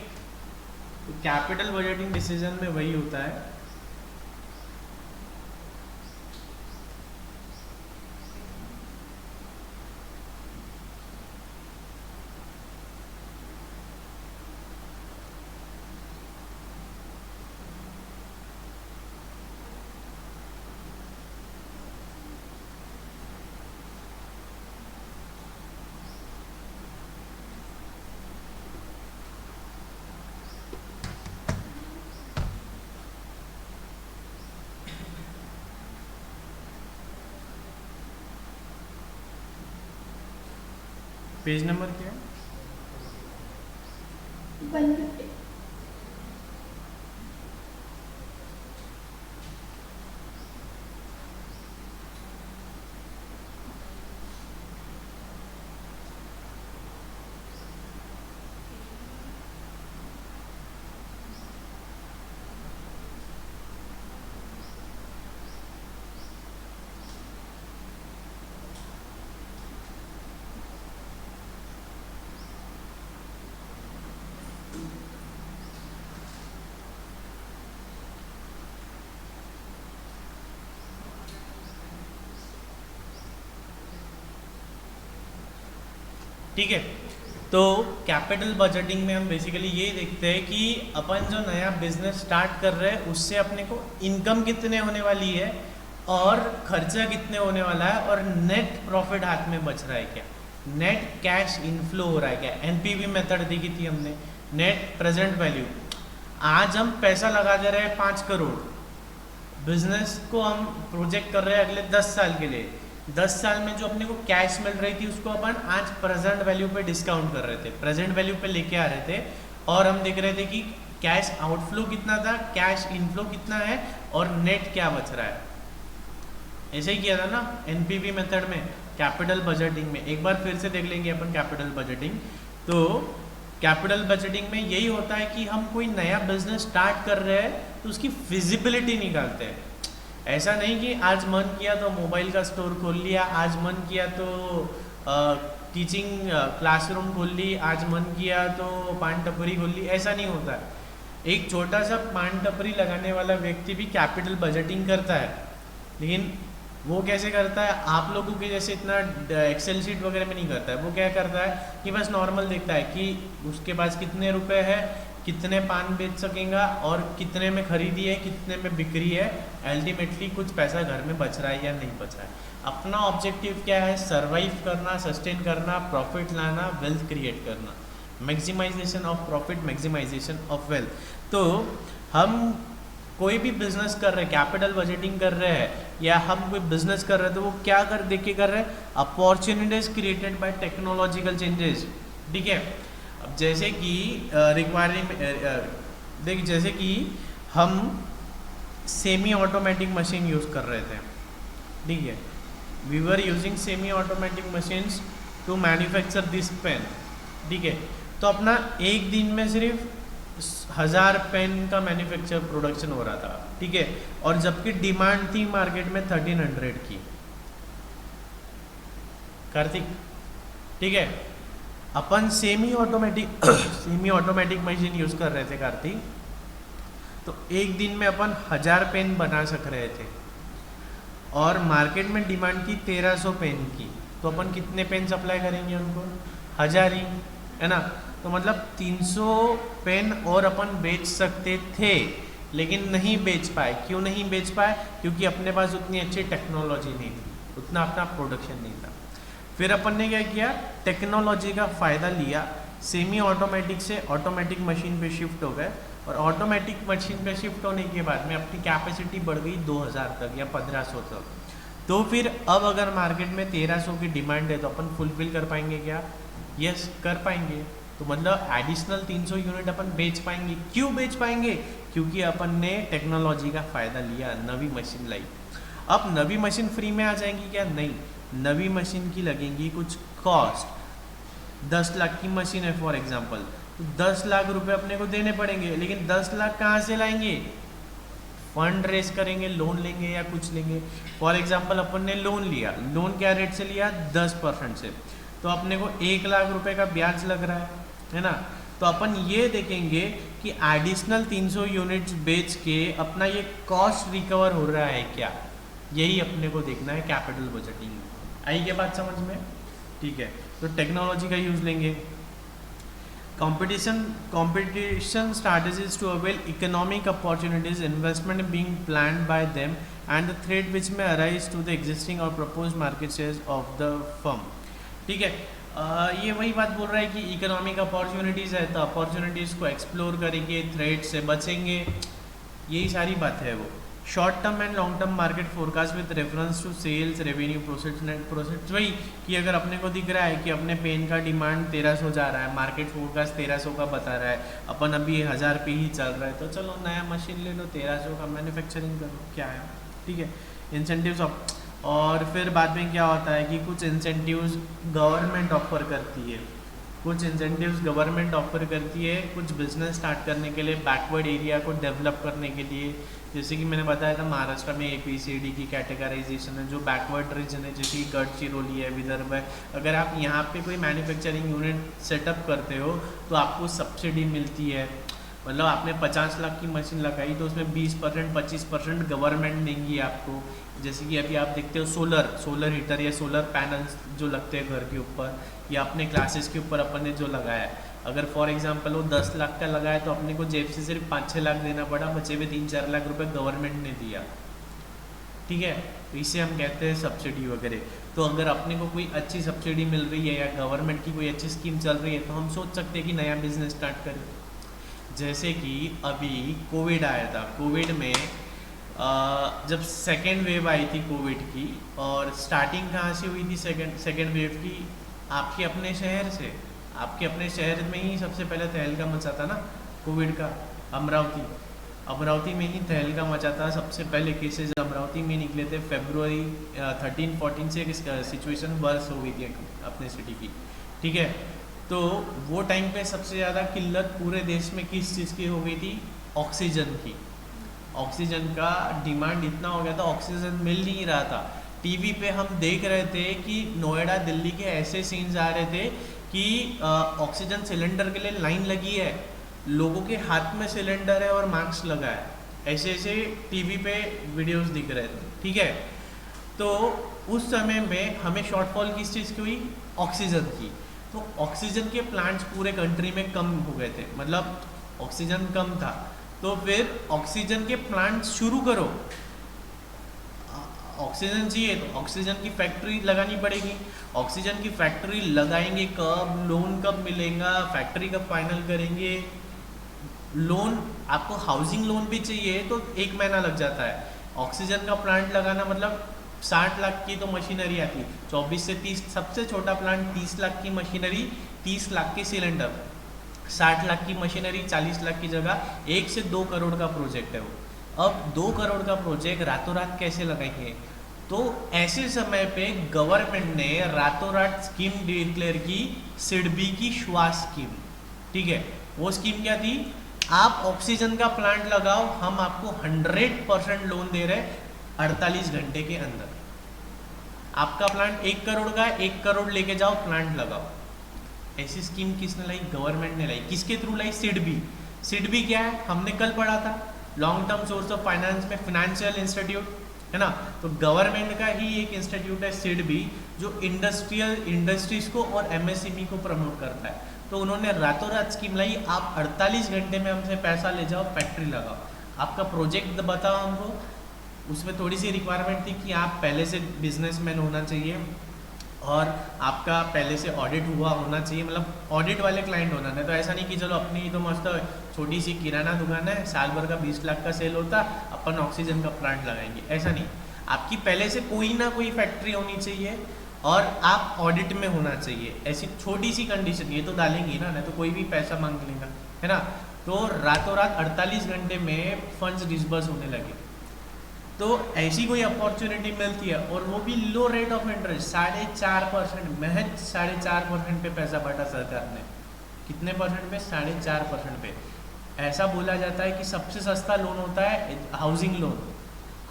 तो कैपिटल बजटिंग डिसीजन में वही होता है। पेज नंबर क्या है? 150. ठीक है, तो कैपिटल बजटिंग में हम बेसिकली ये देखते हैं कि अपन जो नया बिजनेस स्टार्ट कर रहे हैं उससे अपने को इनकम कितने होने वाली है और खर्चा कितने होने वाला है और नेट प्रॉफिट हाथ में बच रहा है क्या। नेट कैश इनफ्लो हो रहा है क्या, एनपीवी मेथड देखी थी हमने, नेट प्रेजेंट वैल्यू। आज हम पैसा लगा दे रहे हैं 5 करोड़, बिजनेस को हम प्रोजेक्ट कर रहे हैं अगले 10 साल के लिए, 10 साल में जो अपने को कैश मिल रही थी उसको अपन आज प्रेजेंट वैल्यू पे डिस्काउंट कर रहे थे, प्रेजेंट वैल्यू पे लेके आ रहे थे, और हम देख रहे थे कि कैश आउटफ्लो कितना था, कैश इनफ्लो कितना है, और नेट क्या बच रहा है। ऐसे ही किया था ना एनपीवी मेथड में, कैपिटल बजटिंग में। एक बार फिर से देख लेंगे अपन कैपिटल बजटिंग। तो कैपिटल बजटिंग में यही होता है कि हम कोई नया बिजनेस स्टार्ट कर रहे हैं तो उसकी फिजिबिलिटी निकालते हैं। ऐसा नहीं कि आज मन किया तो मोबाइल का स्टोर खोल लिया, आज मन किया तो टीचिंग क्लासरूम खोल ली, आज मन किया तो पान टपरी खोल ली, ऐसा नहीं होता है। एक छोटा सा पान टपरी लगाने वाला व्यक्ति भी कैपिटल बजटिंग करता है, लेकिन वो कैसे करता है, आप लोगों के जैसे इतना एक्सेल शीट वगैरह में नहीं करता है। वो क्या करता है कि बस नॉर्मल देखता है कि उसके पास कितने रुपए है, कितने पान बेच सकेगा, और कितने में खरीदी है, कितने में बिक्री है, अल्टीमेटली कुछ पैसा घर में बच रहा है या नहीं बच रहा है। अपना ऑब्जेक्टिव क्या है, सर्वाइव करना, सस्टेन करना, प्रॉफिट लाना, वेल्थ क्रिएट करना, maximization of profit, maximization of wealth. तो हम कोई भी बिजनेस कर रहे हैं, कैपिटल बजटिंग कर रहे हैं, या हम कोई बिजनेस कर रहे हैं, तो वो क्या कर देख के कर रहे हैं, opportunities created by technological changes. ठीक है, अब जैसे कि देख, जैसे कि हम सेमी ऑटोमेटिक मशीन यूज़ कर रहे थे, ठीक है, we were using semi automatic machines to manufacture this pen, ठीक है। तो अपना एक दिन में सिर्फ 1000 पेन का मैन्युफैक्चर प्रोडक्शन हो रहा था, ठीक है, और जबकि डिमांड थी मार्केट में 1300 की। कार्तिक, ठीक है, अपन सेमी ऑटोमेटिक मशीन यूज कर रहे थे कार्तिक, तो एक दिन में अपन 1000 पेन बना सक रहे थे, और मार्केट में डिमांड थी 1300 पेन की, तो अपन कितने पेन सप्लाई करेंगे उनको, 1000 ही, है ना। तो मतलब 300 पेन और अपन बेच सकते थे, लेकिन नहीं बेच पाए। क्यों नहीं बेच पाए, क्योंकि अपने पास उतनी अच्छी टेक्नोलॉजी नहीं थी, उतना अपना प्रोडक्शन नहीं था। फिर अपन ने क्या किया, टेक्नोलॉजी का फ़ायदा लिया, सेमी ऑटोमेटिक से ऑटोमेटिक मशीन पे शिफ्ट हो गए, और ऑटोमेटिक मशीन पे शिफ्ट होने के बाद में अपनी कैपेसिटी बढ़ गई 2000 तक या 1500 तक। तो फिर अब अगर मार्केट में 1300 की डिमांड है तो अपन फुलफिल कर पाएंगे क्या, यस कर पाएंगे। तो मतलब एडिशनल 300 यूनिट अपन बेच पाएंगे। क्यों बेच पाएंगे, क्योंकि अपन ने टेक्नोलॉजी का फ़ायदा लिया, नवी मशीन लाई। अब नवी मशीन फ्री में आ जाएंगी क्या, नहीं, नवी मशीन की लगेंगी कुछ कॉस्ट। 10 लाख की मशीन है फॉर एग्जांपल, तो 10 लाख रुपए अपने को देने पड़ेंगे, लेकिन 10 लाख कहाँ से लाएंगे, फंड रेस करेंगे, लोन लेंगे या कुछ लेंगे। फॉर एग्जांपल अपन ने लोन लिया, लोन क्या रेट से लिया, 10% से, तो अपने को 1 लाख रुपए का ब्याज लग रहा है ना। तो अपन ये देखेंगे कि एडिशनल 300 यूनिट्स बेच के अपना ये कॉस्ट रिकवर हो रहा है क्या, यही अपने को देखना है कैपिटल बजटिंग। आई क्या बात समझ में, ठीक है। तो टेक्नोलॉजी का यूज लेंगे। competition strategies to avail economic opportunities, investment being planned by them, and the threat which may arise to the existing or proposed market shares of the firm। ठीक है, ये वही बात बोल रहा है कि इकोनॉमिक अपॉर्चुनिटीज़ है तो अपॉर्चुनिटीज़ को एक्सप्लोर करेंगे, थ्रेट से बचेंगे, यही सारी बात है वो। Short term and long term market forecast with reference to sales, revenue, process, net process. वही कि अगर अपने को दिख रहा है कि अपने पेन का डिमांड 1300 जा रहा है, मार्केट फोरकास्ट 1300 का बता रहा है, अपन अभी 1000 पे ही चल रहा है, तो चलो नया मशीन ले लो, 1300 का मैन्युफैक्चरिंग करो, क्या है, ठीक है। इंसेंटिव्स और फिर बाद में क्या होता है कि कुछ इंसेंटिव्स गवर्नमेंट ऑफर करती है, कुछ इंसेंटिव्स गवर्नमेंट ऑफर करती है कुछ बिजनेस स्टार्ट करने के लिए, बैकवर्ड एरिया को डेवलप करने के लिए। जैसे कि मैंने बताया था महाराष्ट्र में ABCD की कैटेगराइजेशन है, जो बैकवर्ड रीजन है जैसे कि गढ़चिरौली है, विदर्भ है। अगर आप यहाँ पे कोई मैन्युफैक्चरिंग यूनिट सेटअप करते हो तो आपको सब्सिडी मिलती है, मतलब आपने 50 लाख की मशीन लगाई तो उसमें 20% 25% गवर्नमेंट देंगी आपको। जैसे कि अभी आप देखते हो सोलर हीटर या सोलर पैनल्स जो लगते हैं घर के ऊपर या अपने क्लासेस के ऊपर अपन ने जो लगाया है, अगर फॉर एग्जांपल वो 10 लाख का लगाया तो अपने को जेब से सिर्फ 5-6 लाख देना पड़ा, बचे हुए 3-4 लाख रुपए गवर्नमेंट ने दिया, ठीक है। तो इसे हम कहते हैं सब्सिडी वगैरह। तो अगर अपने को कोई अच्छी सब्सिडी मिल रही है या गवर्नमेंट की कोई अच्छी स्कीम चल रही है तो हम सोच सकते हैं कि नया बिजनेस स्टार्ट करें। जैसे कि अभी कोविड आया था, कोविड में जब सेकेंड वेव आई थी कोविड की, और स्टार्टिंग कहाँ से हुई थी सेकेंड वेव की? आपके अपने शहर से। आपके अपने शहर में ही सबसे पहले तहलका मचा था ना कोविड का, अमरावती। अमरावती में ही तहलका मचा था, सबसे पहले केसेस अमरावती में निकले थे। फेब्रुवरी 13-14 से सिचुएशन वर्स हो गई थी अपने सिटी की, ठीक है। तो वो टाइम पे सबसे ज़्यादा किल्लत पूरे देश में किस चीज़ की हो गई थी? ऑक्सीजन की। ऑक्सीजन का डिमांड इतना हो गया था, ऑक्सीजन मिल नहीं रहा था। टीवी पे हम देख रहे थे कि नोएडा दिल्ली के ऐसे सीन्स आ रहे थे कि ऑक्सीजन सिलेंडर के लिए लाइन लगी है, लोगों के हाथ में सिलेंडर है और मास्क लगा है, ऐसे ऐसे टीवी पे वीडियोस दिख रहे थे, ठीक है। तो उस समय में हमें शॉर्टफॉल किस चीज़ की हुई? ऑक्सीजन की। तो ऑक्सीजन के प्लांट्स पूरे कंट्री में कम हो गए थे, मतलब ऑक्सीजन कम था। तो फिर ऑक्सीजन के प्लांट शुरू करो। ऑक्सीजन चाहिए तो ऑक्सीजन की फैक्ट्री लगानी पड़ेगी। ऑक्सीजन की फैक्ट्री लगाएंगे कब? लोन कब मिलेगा? फैक्ट्री कब फाइनल करेंगे? लोन, आपको हाउसिंग लोन भी चाहिए तो 1 महीना लग जाता है। ऑक्सीजन का प्लांट लगाना मतलब 60 लाख की तो मशीनरी आती, 24 से 30, सबसे छोटा प्लांट 30 लाख की मशीनरी, 30 लाख की सिलेंडर, 60 लाख की मशीनरी, 40 लाख की जगह 1 से 2 करोड़ का प्रोजेक्ट है वो। अब 2 करोड़ का प्रोजेक्ट रातों रात कैसे लगाएंगे? तो ऐसे समय पे गवर्नमेंट ने रातों रात स्कीम डिक्लेयर की, सिडबी की श्वास स्कीम, ठीक है। वो स्कीम क्या थी? आप ऑक्सीजन का प्लांट लगाओ, हम आपको 100% लोन दे रहे 48 घंटे के अंदर। आपका प्लांट 1 करोड़ का है, 1 करोड़ लेके जाओ, प्लांट लगाओ। ऐसी स्कीम किसने लाई? गवर्नमेंट ने लाई। किसके थ्रू लाई? सिडबी। सिडबी क्या है? हमने कल पढ़ा था, long term source of finance में, फाइनेंशियल इंस्टीट्यूट है ना। तो गवर्नमेंट का ही एक इंस्टीट्यूट है सिडबी, जो इंडस्ट्रीज को और एमएसएमई को प्रमोट करता है। तो उन्होंने रातों रात स्कीम लाई, आप 48 घंटे में हमसे पैसा ले जाओ, फैक्ट्री लगाओ, आपका प्रोजेक्ट बताओ हमको। उसमें थोड़ी सी रिक्वायरमेंट थी कि आप पहले से बिजनेसमैन होना चाहिए और आपका पहले से ऑडिट हुआ होना चाहिए, मतलब ऑडिट वाले क्लाइंट होना। नहीं तो ऐसा नहीं कि चलो अपनी तो मस्त छोटी सी किराना दुकान है, साल भर का 20 लाख का सेल होता, अपन ऑक्सीजन का प्लांट लगाएंगे, ऐसा नहीं। आपकी पहले से कोई ना कोई फैक्ट्री होनी चाहिए और आप ऑडिट में होना चाहिए। ऐसी छोटी सी कंडीशन, ये तो डालेंगी ना, नहीं तो कोई भी पैसा मांग लेगा, है ना। तो रातों रात 48 घंटे में फंड्स डिसबर्स होने लगे। तो ऐसी कोई अपॉर्चुनिटी मिलती है और वो भी लो रेट ऑफ इंटरेस्ट, 4.5%, महज 4.5% पे पैसा बांटा सरकार ने। कितने परसेंट पे? 4.5% पे। ऐसा बोला जाता है कि सबसे सस्ता लोन होता है हाउसिंग लोन।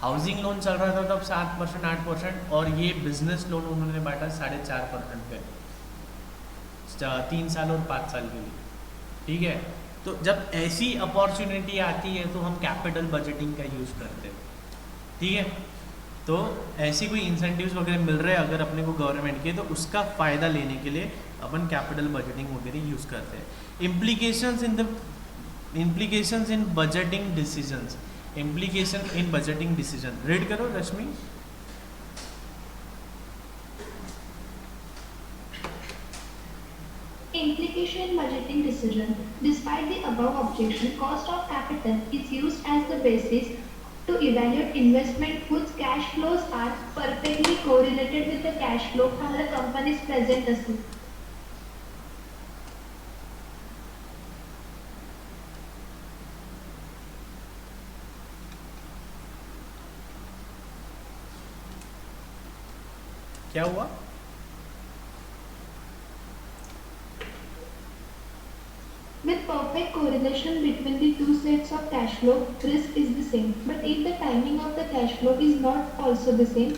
हाउसिंग लोन चल रहा था तब 7%, 8%, और ये बिजनेस लोन उन्होंने बांटा 4.5% पे, 3 साल और 5 साल के लिए, ठीक है। तो जब ऐसी अपॉर्चुनिटी आती है तो हम कैपिटल बजटिंग का यूज़ करते हैं, ठीक है। तो ऐसी कोई इंसेंटिव्स वगैरह मिल रहे हैं अगर अपने को गवर्नमेंट के, तो उसका फ़ायदा लेने के लिए अपन कैपिटल बजटिंग वगैरह यूज़ करते हैं। इम्प्लीकेशंस इन बजटिंग डिसीजंस, इम्प्लीकेशन इन बजटिंग डिसीजन, रीड करो रश्मि। Implication in budgeting decision. Despite the above objection, cost of capital is used as the basis to evaluate investment whose cash flows are perfectly correlated with the cash flow from the company's present assets. क्या हुआ? With perfect correlation between the two sets of cash flow, risk is the same. But if the timing of the cash flow is not also the same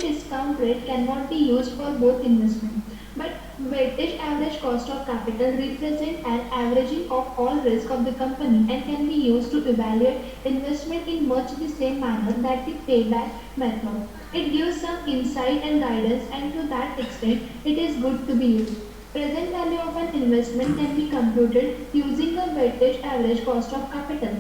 discount rate cannot be used for both investments. But weighted average cost of capital represents an averaging of all risk of the company and can be used to evaluate investment in much the same manner that the payback method. It gives some insight and guidance, and to that extent, it is good to be used. Present value of an investment can be computed using the weighted average cost of capital,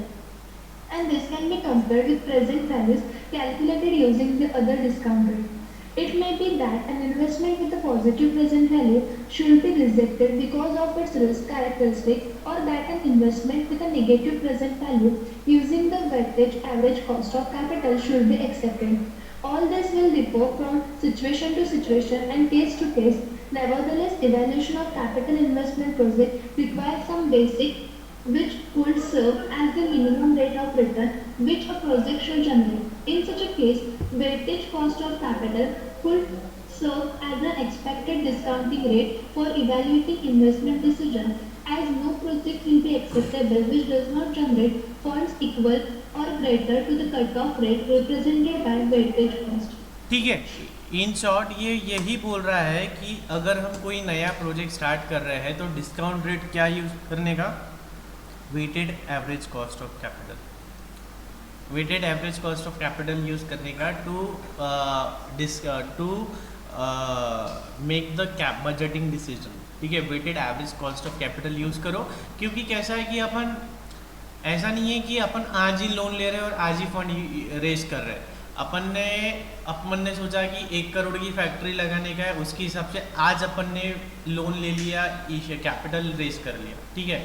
and this can be compared with present values calculated using the other discount rate. It may be that an investment with a positive present value should be rejected because of its risk characteristic, or that an investment with a negative present value using the weighted average cost of capital should be accepted. All this will differ from situation to situation and case to case. Nevertheless, evaluation of capital investment project requires some basic which would serve as the minimum rate of return which a project should generate. In such a case, weightage cost of capital could serve as an expected discounting rate for evaluating investment decisions, as no project will be acceptable which does not generate funds equal or greater to the cutoff rate represented by weightage cost. ठीक है, in short ये यही बोल रहा है कि अगर हम कोई नया प्रोजेक्ट स्टार्ट कर रहे हैं तो डिस्काउंट रेट क्या यूज़ करने का, weighted average cost of capital, weighted average cost of capital use करने का to make the cap budgeting decision. ठीक है, weighted average cost of capital use करो, क्योंकि कैसा है कि अपन ऐसा नहीं है कि अपन आज ही लोन ले रहे हैं और आज ही फंड रेज कर रहे हैं। अपन ने सोचा कि 1 करोड़ की फैक्ट्री लगाने का है, उसके हिसाब से आज अपन ने लोन ले लिया, कैपिटल रेज कर लिया। ठीक है,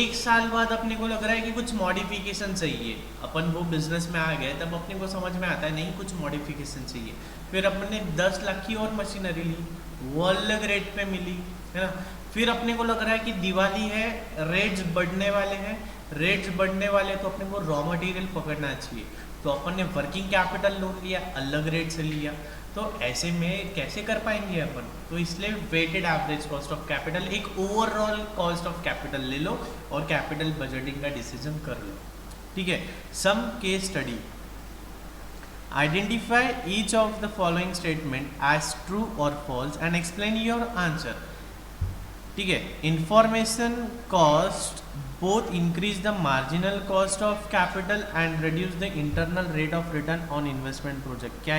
1 साल बाद अपने को लग रहा है कि कुछ मॉडिफिकेशन चाहिए, अपन वो बिजनेस में आ गए, तब अपने को समझ में आता है नहीं कुछ मॉडिफिकेशन चाहिए। फिर अपन ने 10 लाख की और मशीनरी ली, वो अलग रेट पे मिली, है ना। फिर अपने को लग रहा है कि दिवाली है, रेट्स बढ़ने वाले हैं, रेट्स बढ़ने वाले तो अपने को रॉ मटेरियल पकड़ना चाहिए, तो अपन ने वर्किंग कैपिटल लोन लिया, अलग रेट से लिया, तो ऐसे में कैसे कर पाएंगे अपन। तो इसलिए weighted average cost of capital एक ओवरऑल कॉस्ट ऑफ कैपिटल ले लो और कैपिटल बजटिंग का डिसीजन कर लो। ठीक है, some case study, identify each of the following statement as true और false and explain your answer. ठीक है, information cost both increase the marginal cost of capital and reduce the internal rate of return on investment project। क्या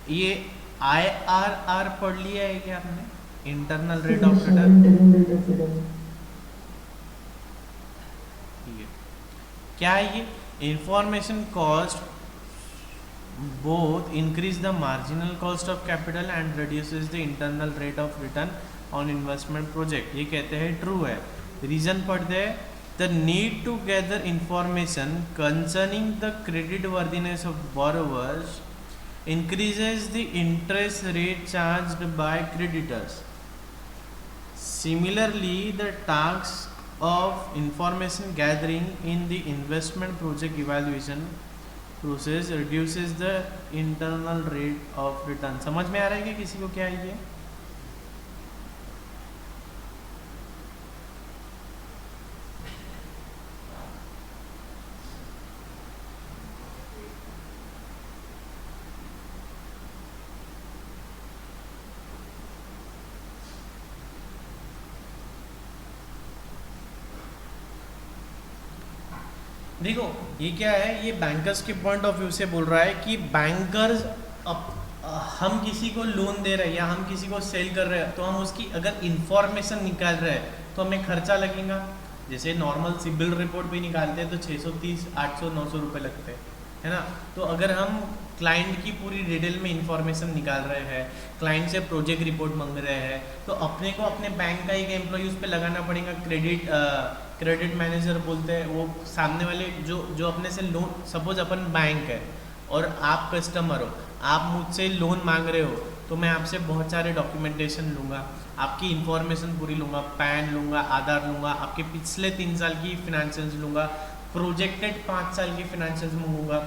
ये IRR पढ़ लिया है क्या आपने, इंटरनल रेट ऑफ रिटर्न। ठीक है, क्या है ये, information cost both increase the marginal cost of capital and reduces the internal rate of return on investment project, ये कहते हैं ट्रू है। रीजन पढ़ते हैं, the need to gather information concerning the credit worthiness of borrowers increases the interest rate charged by creditors. Similarly, the task of information gathering in the investment project evaluation process reduces the internal rate of return। समझ में आ रहा है क्या किसी को क्या है ये? देखो ये क्या है, ये बैंकर्स के पॉइंट ऑफ व्यू से बोल रहा है कि बैंकर्स हम किसी को लोन दे रहे हैं या हम किसी को सेल कर रहे हैं तो हम उसकी अगर इंफॉर्मेशन निकाल रहे हैं तो हमें खर्चा लगेगा। जैसे नॉर्मल सिबिल रिपोर्ट भी निकालते हैं तो 630, 800, 900 रुपये लगते हैं, है ना। तो अगर हम क्लाइंट की पूरी डिटेल में इंफॉर्मेशन निकाल रहे हैं, क्लाइंट से प्रोजेक्ट रिपोर्ट मांग रहे हैं, तो अपने को अपने बैंक का एक एम्प्लॉय उस पर लगाना पड़ेगा। क्रेडिट मैनेजर बोलते हैं, वो सामने वाले जो अपने से लोन, सपोज अपन बैंक है और आप कस्टमर हो, आप मुझसे लोन मांग रहे हो, तो मैं आपसे बहुत सारे डॉक्यूमेंटेशन लूँगा, आपकी इंफॉर्मेशन पूरी लूँगा, पैन लूँगा, आधार लूँगा, आपके पिछले 3 साल की फिनेंशियल्स लूँगा, प्रोजेक्टेड 5 साल की फिनेंशियल्स मांगूंगा।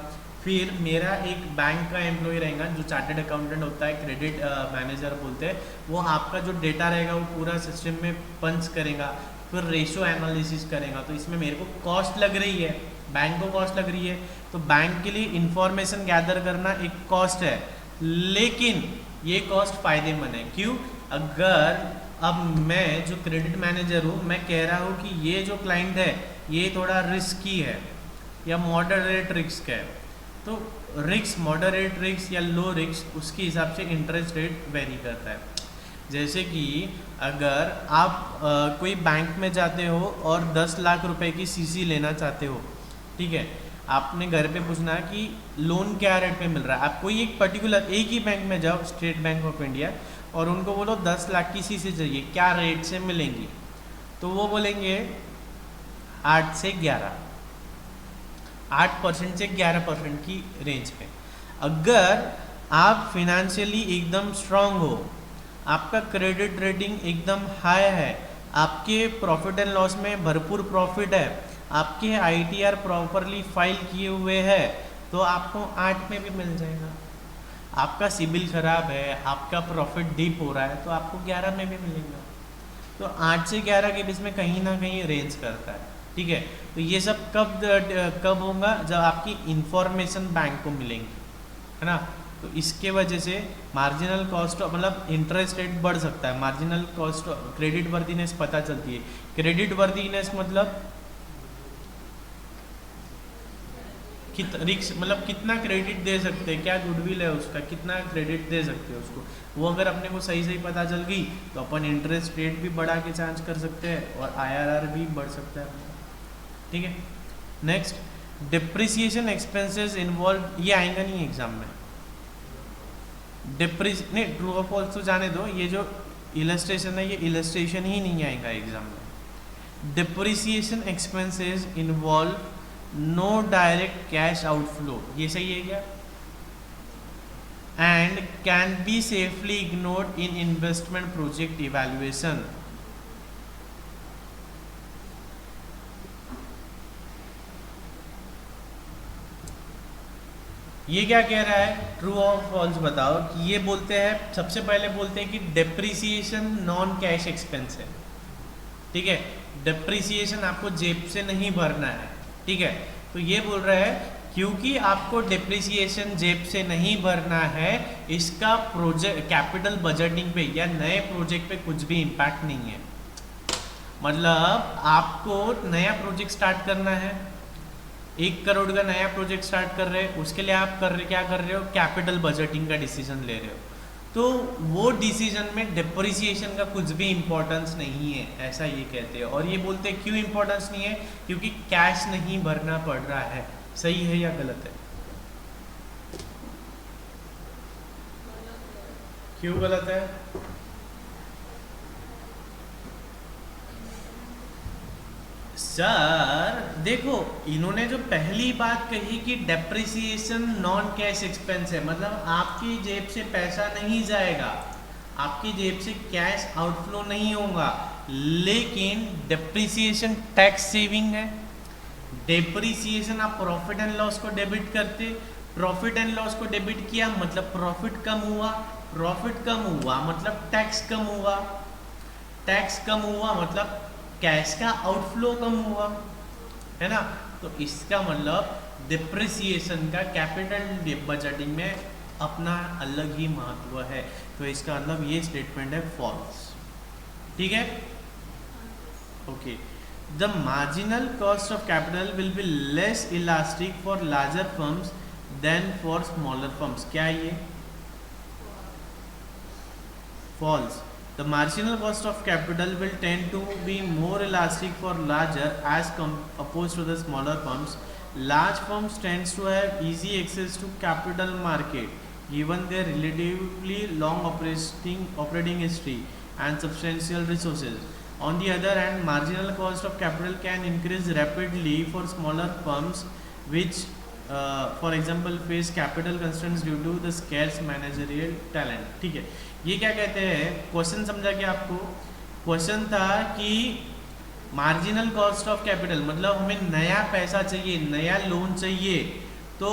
फिर मेरा एक बैंक का एम्प्लॉय रहेगा जो चार्टर्ड अकाउंटेंट होता है, क्रेडिट मैनेजर बोलते हैं, वो आपका जो डेटा रहेगा वो पूरा सिस्टम में पंच करेगा, फिर रेशो एनालिसिस करेगा। तो इसमें मेरे को कॉस्ट लग रही है, बैंक को कॉस्ट लग रही है, तो बैंक के लिए इंफॉर्मेशन गैदर करना एक कॉस्ट है, लेकिन ये कॉस्ट फायदेमंद है। क्यों? अगर अब मैं जो क्रेडिट मैनेजर हूँ, मैं कह रहा हूँ कि ये जो क्लाइंट है ये थोड़ा रिस्की है, या मॉडरेट रिस्क है। तो रिस्क, मॉडरेट रिस्क या लो रिस्क, उसके हिसाब से इंटरेस्ट रेट वेरी करता है। जैसे कि अगर आप कोई बैंक में जाते हो और 10 लाख रुपए की सीसी लेना चाहते हो, ठीक है, आपने घर पे पूछना है कि लोन क्या रेट पे मिल रहा है। आप कोई एक पर्टिकुलर एक ही बैंक में जाओ, स्टेट बैंक ऑफ इंडिया, और उनको बोलो 10 लाख की सीसी चाहिए, क्या रेट से मिलेंगी, तो वो बोलेंगे 8 से 11, 8% से 11% की रेंज पे। अगर आप फिनेंशियली एकदम स्ट्रांग हो, आपका क्रेडिट रेटिंग एकदम हाई है, आपके प्रॉफिट एंड लॉस में भरपूर प्रॉफिट है, आपके आईटीआर प्रॉपरली फाइल किए हुए हैं, तो आपको 8 में भी मिल जाएगा। आपका सिबिल खराब है, आपका प्रॉफिट डीप हो रहा है, तो आपको 11 में भी मिलेगा। तो 8 से 11 के बीच में कहीं ना कहीं रेंज करता है, ठीक है। तो ये सब कब होगा, जब आपकी इंफॉर्मेशन बैंक को मिलेंगी, है ना। तो इसके वजह से मार्जिनल कॉस्ट मतलब इंटरेस्ट रेट बढ़ सकता है। मार्जिनल कॉस्ट क्रेडिट वर्दीनेस पता चलती है। क्रेडिट वर्दीनेस मतलब रिक्स, मतलब कितना क्रेडिट दे सकते हैं, क्या गुडविल है उसका, कितना क्रेडिट दे सकते हैं उसको, वो अगर अपने को सही सही पता चल गई तो अपन इंटरेस्ट रेट भी बढ़ा के चार्ज कर सकते हैं और आईआरआर भी बढ़ सकता है, ठीक है। नेक्स्ट, डिप्रिसिएशन एक्सपेंसेस इन्वॉल्व, ये आएगा नहीं एग्जाम में। नहीं, ट्रू और फॉल्स तो जाने दो, ये जो इलस्ट्रेशन है ये इलस्ट्रेशन ही नहीं आएगा एग्जाम में। Depreciation expenses involve no direct cash outflow, ये सही है क्या? And can be safely ignored in investment project evaluation. ये क्या कह रहा है, ट्रू और फॉल्स बताओ। कि ये बोलते हैं, सबसे पहले बोलते हैं कि डेप्रिसिएशन नॉन कैश एक्सपेंस है, ठीक है। डेप्रिसिएशन आपको जेब से नहीं भरना है, ठीक है। तो ये बोल रहा है क्योंकि आपको डेप्रिसिएशन जेब से नहीं भरना है, इसका प्रोजेक्ट कैपिटल बजटिंग पे या नए प्रोजेक्ट पे कुछ भी इम्पैक्ट नहीं है। मतलब आपको नया प्रोजेक्ट स्टार्ट करना है, 1 करोड़ का नया प्रोजेक्ट स्टार्ट कर रहे हैं, उसके लिए आप क्या कर रहे हो, कैपिटल बजटिंग का डिसीजन ले रहे हो। तो वो डिसीजन में डिप्रिसिएशन का कुछ भी इंपॉर्टेंस नहीं है, ऐसा ये कहते हैं। और ये बोलते हैं क्यों इंपॉर्टेंस नहीं है, क्योंकि कैश नहीं भरना पड़ रहा है। सही है या गलत है? क्यों गलत है? सर देखो, इन्होंने जो पहली बात कही कि डेप्रिसिएशन नॉन कैश एक्सपेंस है, मतलब आपकी जेब से पैसा नहीं जाएगा, आपकी जेब से कैश आउटफ्लो नहीं होगा, लेकिन डेप्रिसिएशन टैक्स सेविंग है। डेप्रिसिएशन आप प्रॉफिट एंड लॉस को डेबिट करते, प्रॉफिट एंड लॉस को डेबिट किया मतलब प्रॉफिट कम हुआ, प्रॉफिट कम हुआ मतलब टैक्स कम हुआ, टैक्स कम हुआ मतलब कैश का आउटफ्लो कम हुआ, है ना। तो इसका मतलब डिप्रिसिएशन का कैपिटल बजटिंग में अपना अलग ही महत्व है। तो इसका मतलब ये स्टेटमेंट है फॉल्स, ठीक है। Okay, the marginal cost of capital will be less elastic for larger firms than for smaller firms. क्या ये false? The marginal cost of capital will tend to be more elastic for larger as opposed to the smaller firms. Large firms tends to have easy access to capital market given their relatively long operating history and substantial resources. On the other hand, marginal cost of capital can increase rapidly for smaller firms which for example face capital constraints due to the scarce managerial talent, ठीक है। ये क्या कहते हैं, question समझा क्या आपको? Question था कि मार्जिनल कॉस्ट ऑफ कैपिटल मतलब हमें नया पैसा चाहिए, नया लोन चाहिए, तो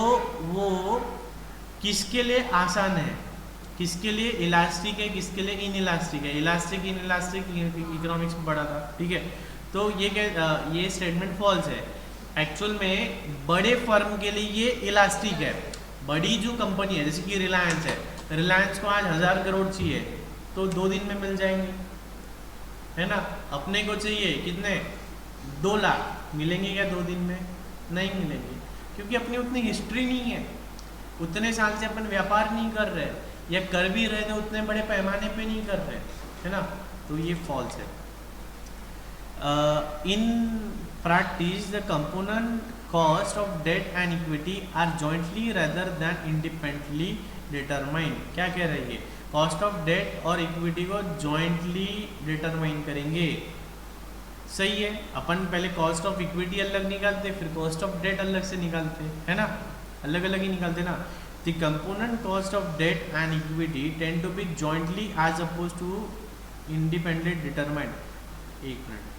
वो किसके लिए आसान है, किसके लिए इलास्टिक है, किसके लिए इन इलास्टिक है। इलास्टिक इन इलास्टिक इकोनॉमिक्स में पढ़ा था, ठीक है। तो ये स्टेटमेंट फॉल्स है। एक्चुअल में बड़े फर्म के लिए ये इलास्टिक है। बड़ी जो कंपनी है जैसे कि रिलायंस है, रिलायंस को आज 1000 करोड़ चाहिए तो 2 दिन में मिल जाएंगे, है ना। अपने को चाहिए कितने, 2 लाख, मिलेंगे क्या 2 दिन में? नहीं मिलेंगे। क्योंकि अपनी उतनी हिस्ट्री नहीं है, उतने साल से अपन व्यापार नहीं कर रहे, या कर भी रहे तो उतने बड़े पैमाने पे नहीं कर रहे, है ना। तो ये फॉल्स है। In practice the component cost of debt and equity are jointly rather than independently determined. क्या कह रही है, कॉस्ट ऑफ डेट और इक्विटी को जॉइंटली डिटरमाइन करेंगे। सही है, अपन पहले कॉस्ट ऑफ इक्विटी अलग निकालते, फिर कॉस्ट ऑफ डेट अलग से निकालते, है ना, अलग अलग ही निकालते ना। The component cost of debt and equity tend to be jointly as oppose to independent determined. एक minute,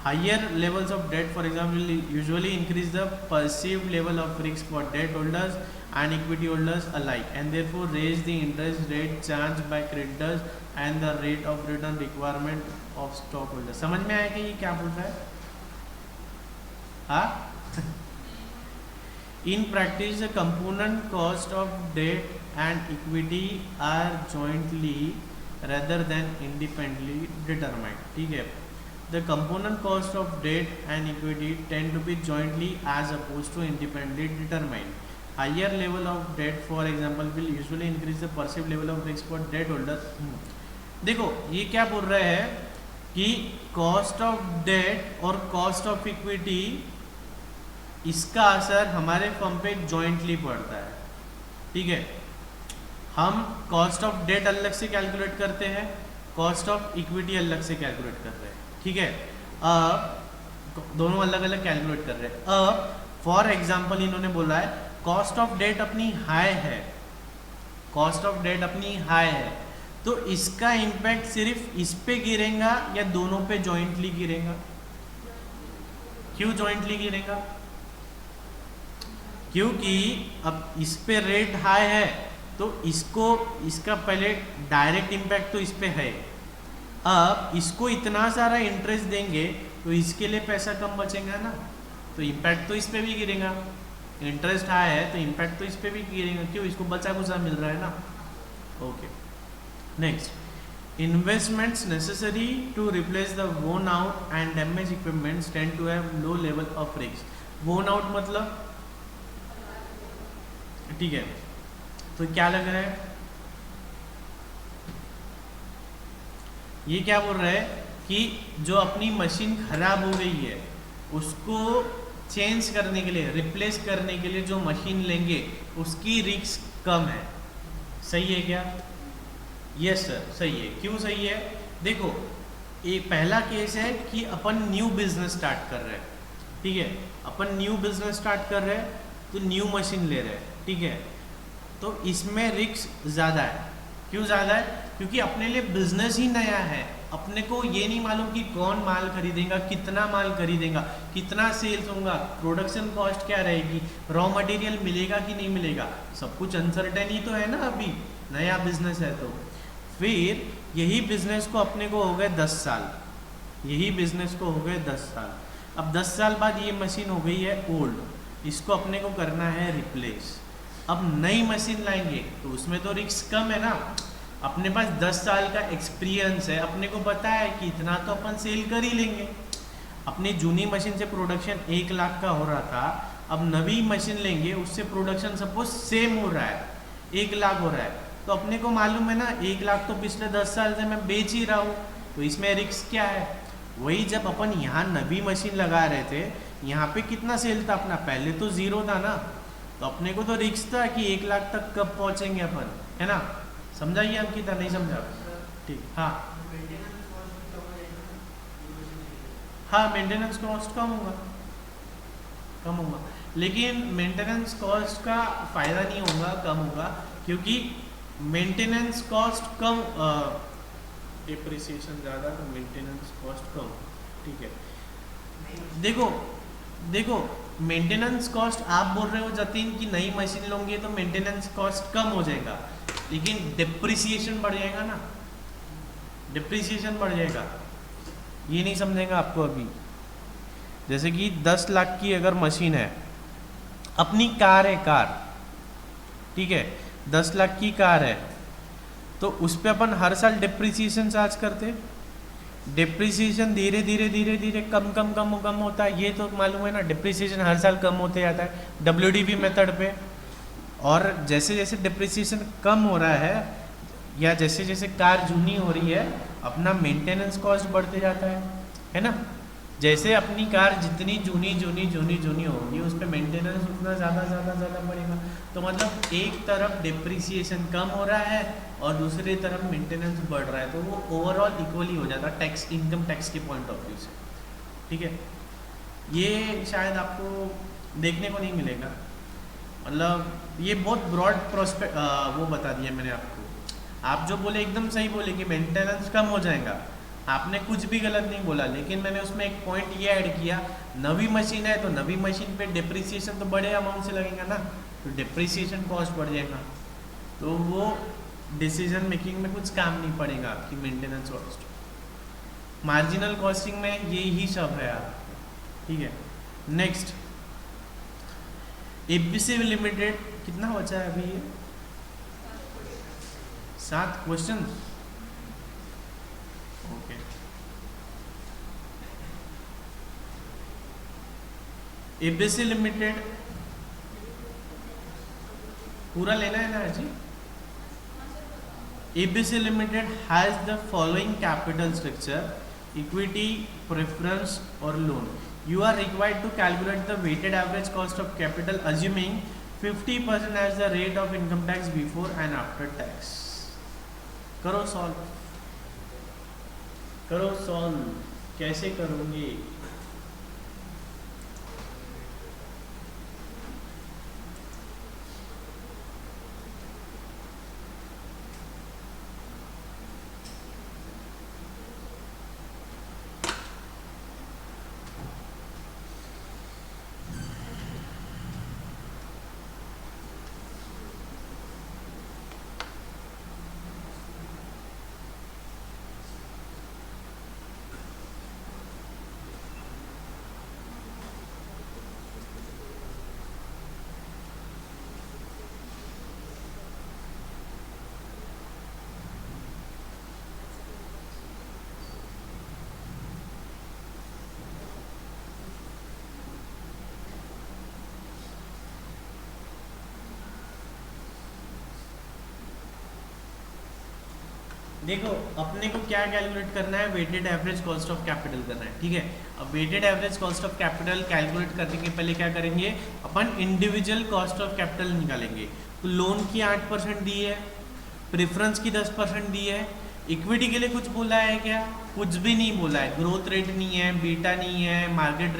higher levels of debt for example usually increase the perceived level of risk for debt holders and equity holders alike and therefore raise the interest rate charged by creditors and the rate of return requirement of stockholders। समझ में आया कि ये क्या बोल रहा है? हाँ in practice the component cost of debt and equity are jointly rather than independently determined। ठीक है, the component cost of debt and equity tend to be jointly as opposed to independently determined। higher level of debt for example will usually increase the perceived level of risk for debt holders। देखो ये क्या बोल रहा है कि cost of debt और cost of equity इसका असर हमारे फर्म पे जॉइंटली पड़ता है। ठीक है, हम कॉस्ट ऑफ डेट अलग से कैलकुलेट करते हैं, कॉस्ट ऑफ इक्विटी अलग से कैलकुलेट कर रहे हैं। ठीक है, अब दोनों अलग अलग कैलकुलेट कर रहे हैं। अब फॉर एग्जांपल इन्होंने बोला है कॉस्ट ऑफ डेट अपनी हाई है, कॉस्ट ऑफ डेट अपनी हाई है, तो इसका इम्पैक्ट सिर्फ इस पे गिरेगा या दोनों पे जॉइंटली गिरेगा? क्यों जॉइंटली गिरेगा? क्योंकि अब इस पे रेट हाई है तो इसको, इसका पहले डायरेक्ट इम्पैक्ट तो इस पे है। अब इसको इतना सारा इंटरेस्ट देंगे तो इसके लिए पैसा कम बचेगा ना, तो इम्पैक्ट तो इस पे भी गिरेगा। इंटरेस्ट हाई है तो इम्पैक्ट तो इस पे भी गिरेगा, क्यों, इसको बचा कुचा मिल रहा है ना। Okay, next, investments necessary to replace the worn out and damaged equipments tend to have low level of risk। worn out मतलब, ठीक है, तो क्या लग रहा है, ये क्या बोल रहा है कि जो अपनी मशीन खराब हो गई है उसको चेंज करने के लिए, रिप्लेस करने के लिए जो मशीन लेंगे उसकी रिस्क कम है। सही है क्या? यस सर, सही है। क्यों सही है? देखो, एक पहला केस है कि अपन न्यू बिजनेस स्टार्ट कर रहे हैं। ठीक है, अपन न्यू बिजनेस स्टार्ट कर रहे हैं तो न्यू मशीन ले रहे हैं। ठीक है, तो इसमें रिस्क ज़्यादा है। क्यों ज़्यादा है? क्योंकि अपने लिए बिजनेस ही नया है, अपने को ये नहीं मालूम कि कौन माल खरीदेगा, कितना माल खरीदेगा, कितना सेल्स होगा, प्रोडक्शन कॉस्ट क्या रहेगी, रॉ मटेरियल मिलेगा कि नहीं मिलेगा, सब कुछ अनसर्टेन ही तो है ना, अभी नया बिजनेस है। तो फिर यही बिजनेस को अपने को हो गए 10 साल, यही बिजनेस को हो गए 10 साल। अब 10 साल बाद ये मशीन हो गई है ओल्ड, इसको अपने को करना है रिप्लेस। अब नई मशीन लाएंगे तो उसमें तो रिस्क कम है ना, अपने पास 10 साल का एक्सपीरियंस है, अपने को पता है कि इतना तो अपन सेल कर ही लेंगे। अपनी जूनी मशीन से प्रोडक्शन 1 लाख का हो रहा था, अब नवी मशीन लेंगे उससे प्रोडक्शन सपोज सेम हो रहा है, 1 लाख हो रहा है, तो अपने को मालूम है ना 1 लाख तो पिछले 10 साल से मैं बेच ही रहा हूँ, तो इसमें रिस्क क्या है? वही जब अपन यहाँ नवी मशीन लगा रहे थे, यहाँ पे कितना सेल था अपना, पहले तो 0 था ना, तो अपने को तो रिस्क था कि 1 लाख तक कब पहुँचेंगे अपन, है ना। समझाइए आप कितना, नहीं समझा? ठीक, हाँ हाँ, मेंटेनेंस कॉस्ट कम होगा, कम होगा, लेकिन मेंटेनेंस कॉस्ट का फ़ायदा नहीं होगा, कम होगा, क्योंकि मेंटेनेंस कॉस्ट कम, डिप्रिसिएशन ज़्यादा तो मेंटेनेंस कॉस्ट कम। ठीक है, देखो देखो, मेंटेनेंस कॉस्ट आप बोल रहे हो जतिन कि नई मशीन लोगे तो मेंटेनेंस कॉस्ट कम हो जाएगा, लेकिन डिप्रिसिएशन बढ़ जाएगा ना, डिप्रिसिएशन बढ़ जाएगा, ये नहीं समझेगा आपको अभी। जैसे कि 10 लाख की अगर मशीन है, अपनी कार है, कार, ठीक है, 10 लाख की कार है, तो उस पर अपन हर साल डिप्रिसिएशन चार्ज करते, डिप्रिसिएशन धीरे धीरे धीरे धीरे कम होता है, ये तो मालूम है ना, डिप्रिसिएशन हर साल कम होते जाता है WDV मेथड पे। और जैसे जैसे डिप्रिसिएशन कम हो रहा है या जैसे जैसे कार जूनी हो रही है, अपना मेंटेनेंस कॉस्ट बढ़ते जाता है ना। जैसे अपनी कार जितनी जूनी होगी उस पर मेंटेनेंस उतना ज़्यादा बढ़ेगा। तो मतलब एक तरफ डिप्रिसिएशन कम हो रहा है और दूसरी तरफ मेंटेनेंस बढ़ रहा है, तो वो ओवरऑल इक्वली हो जाता है टैक्स, इनकम टैक्स के पॉइंट ऑफ व्यू से। ठीक है, ये शायद आपको देखने को नहीं मिलेगा, मतलब ये बहुत ब्रॉड प्रोस्पेक्ट वो बता दिया मैंने आपको। आप जो बोले एकदम सही बोले कि मेंटेनेंस कम हो जाएगा, आपने कुछ भी गलत नहीं बोला, लेकिन मैंने उसमें एक पॉइंट ये ऐड किया, नवी मशीन है तो नवी मशीन पे डिप्रिसिएशन तो बड़े अमाउंट से लगेगा ना, तो डिप्रिसिएशन कॉस्ट बढ़ जाएगा, तो वो डिसीजन मेकिंग में कुछ काम नहीं पड़ेगा कि मेंटेनेंस कॉस्ट। मार्जिनल कॉस्टिंग में ये ही सब है आप। ठीक है, नेक्स्ट एबीसी लिमिटेड, कितना बचा है अभी ये? 7 क्वेश्चन। ओके, एबीसी लिमिटेड पूरा लेना है ना जी। ABC limited has the following capital structure: equity, preference और loan. You are required to calculate the weighted average cost of capital assuming 50% as the rate of income tax before and after tax. करो solve, करो solve, कैसे करोगे? देखो अपने को क्या calculate करना है, weighted average cost of capital करना है। ठीक है, अब weighted average cost of capital calculate करने के पहले क्या करेंगे, अपन इंडिविजुअल कॉस्ट ऑफ कैपिटल निकालेंगे। तो लोन की 8% दी है, प्रेफरेंस की 10% दी है, इक्विटी के लिए कुछ बोला है क्या? कुछ भी नहीं बोला है। ग्रोथ रेट नहीं है, बीटा नहीं है, मार्केट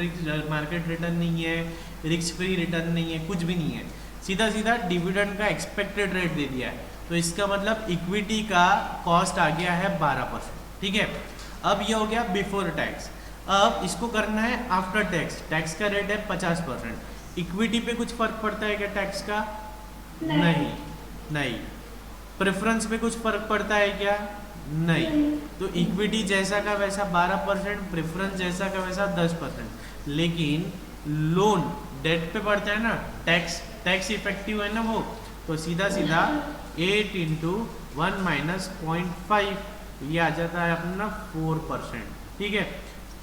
रिटर्न नहीं है, रिस्क फ्री रिटर्न नहीं है, कुछ भी नहीं है। सीधा सीधा डिविडेंड का एक्सपेक्टेड रेट दे दिया है। तो इसका मतलब इक्विटी का कॉस्ट आ गया है 12%। ठीक है, अब ये हो गया बिफोर टैक्स। अब इसको करना है आफ्टर टैक्स। टैक्स का रेट है 50%। इक्विटी पे कुछ फर्क पड़ता है क्या टैक्स का? नहीं। प्रेफरेंस पे कुछ फर्क पड़ता है क्या? नहीं। तो इक्विटी जैसा का वैसा 12%, प्रेफरेंस जैसा का वैसा 10%। लेकिन लोन डेट पे पड़ता है ना, टैक्स इफेक्टिव है ना वो, तो सीधा 8 इंटू 1 माइनस 0.5, ये आ जाता है अपना 4%। ठीक है,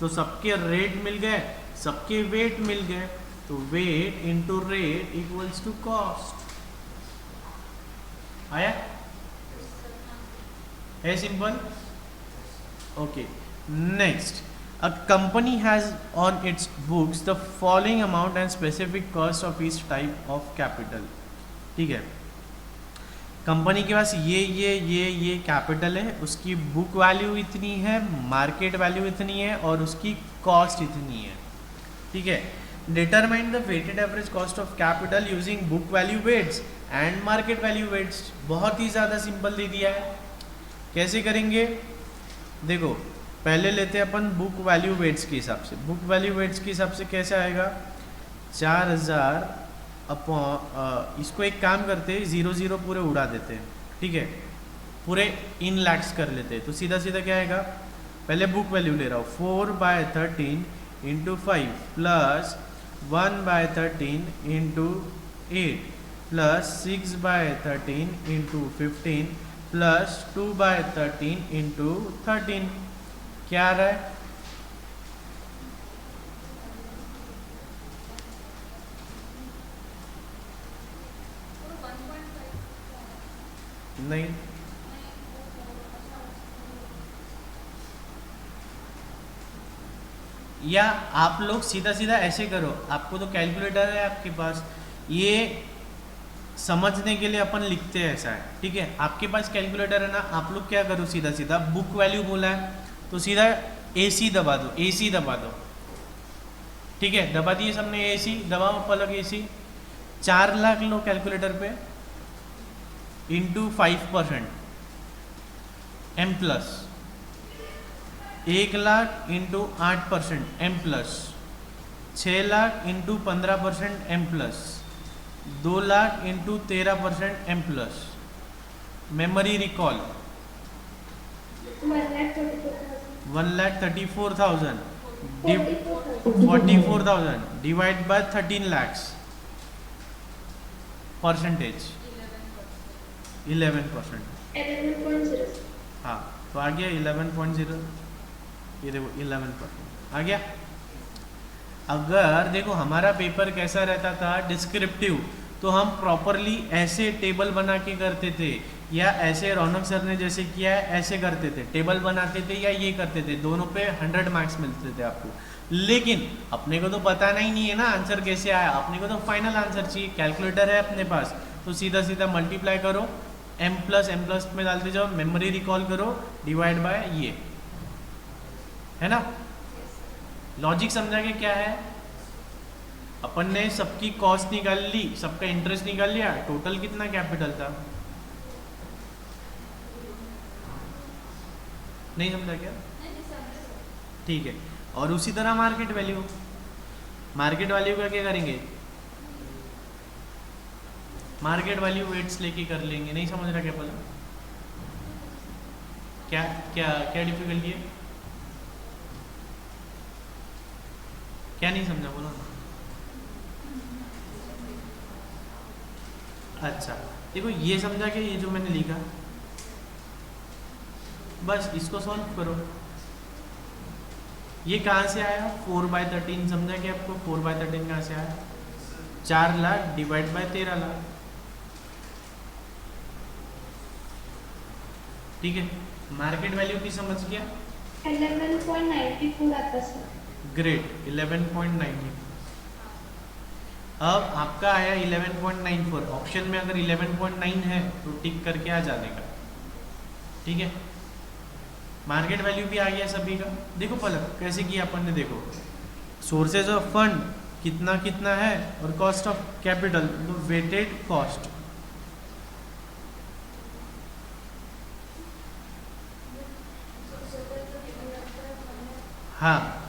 तो सबके रेट मिल गए, सबके वेट मिल गए, तो weight into rate equals to cost. आया है? Simple. Okay, next, a company has on its books the following amount and specific cost of each type of capital। ठीक है, कंपनी के पास ये कैपिटल है, उसकी बुक वैल्यू इतनी है, मार्केट वैल्यू इतनी है और उसकी कॉस्ट इतनी है। ठीक है, determine the weighted average cost of capital using book value weights and market value weights. बहुत ही ज़्यादा सिंपल दे दिया है। कैसे करेंगे? देखो, पहले लेते हैं अपन बुक वैल्यू वेट्स के हिसाब से। बुक वैल्यू वेट्स के हिसाब से कैसे आएगा? 4000 अपॉन, इसको एक काम करते हैं, 0 पूरे उड़ा देते हैं। ठीक है, पूरे इन लैक्स कर लेते हैं, तो सीधा सीधा क्या आएगा? पहले बुक वैल्यू ले रहा हूँ, 4/13 into 5 plus 1/13 into 8 plus 6/13 into 15 plus 2/13 into 13। क्या आ रहा है? नहीं, या आप लोग सीधा सीधा ऐसे करो, आपको तो कैलकुलेटर है आपके पास, ये समझने के लिए अपन लिखते हैं ऐसा है, ठीक है। आपके पास कैलकुलेटर है ना, आप लोग क्या करो, सीधा सीधा बुक वैल्यू बोला है तो सीधा AC दबा दो, AC दबा दो, ठीक है। दबा दिए सबने AC, दबाओ पलक AC। 4 लाख लो कैलकुलेटर पे, into 5% M plus, 1 lakh into 8% M plus, 6 lakh into 15% M plus, 2 lakh into 13% M plus. Memory recall 1,34,000 44,000 divide by 13 lakhs, percentage 11%। हाँ, तो आ गया 11.0, ये देखो 11% आ गया। अगर देखो हमारा पेपर कैसा रहता था, डिस्क्रिप्टिव, तो हम प्रॉपरली ऐसे टेबल बना के करते थे, या ऐसे रौनक सर ने जैसे किया है ऐसे करते थे, टेबल बनाते थे या ये करते थे, दोनों पे 100 मार्क्स मिलते थे आपको। लेकिन अपने को तो बताना ही नहीं है ना आंसर कैसे आया, अपने को तो फाइनल आंसर चाहिए। कैलकुलेटर है अपने पास तो सीधा सीधा मल्टीप्लाई करो, M प्लस में डालते जाओ, मेमोरी रिकॉल करो, डिवाइड बाय ये, है ना। लॉजिक समझा के क्या है, अपन ने सबकी कॉस्ट निकाल ली, सबका इंटरेस्ट निकाल लिया, टोटल कितना कैपिटल था, नहीं समझा क्या? ठीक है। और उसी तरह मार्केट वैल्यू का क्या करेंगे, मार्केट वैल्यू वेट्स लेके कर लेंगे। नहीं समझ रहा क्या बोला, क्या क्या क्या डिफिकल्टी है, क्या नहीं समझा, बोलो ना। अच्छा देखो, ये समझा कि ये जो मैंने लिखा, बस इसको सॉल्व करो। ये कहाँ से आया, 4/13, समझा कि आपको 4/13 कहाँ से आया, 4 लाख डिवाइड बाय 13 लाख, ठीक है। मार्केट वैल्यू की समझ गया, 11.94 आता सर। ग्रेट, 11.90। अब आपका आया 11.94, ऑप्शन में अगर 11.9 है तो टिक करके आ जाने का, ठीक है। मार्केट वैल्यू भी आ गया सभी का। देखो पलक कैसे किया अपन ने, देखो सोर्सेज ऑफ फंड कितना कितना है और cost of capital, weighted cost, हाँ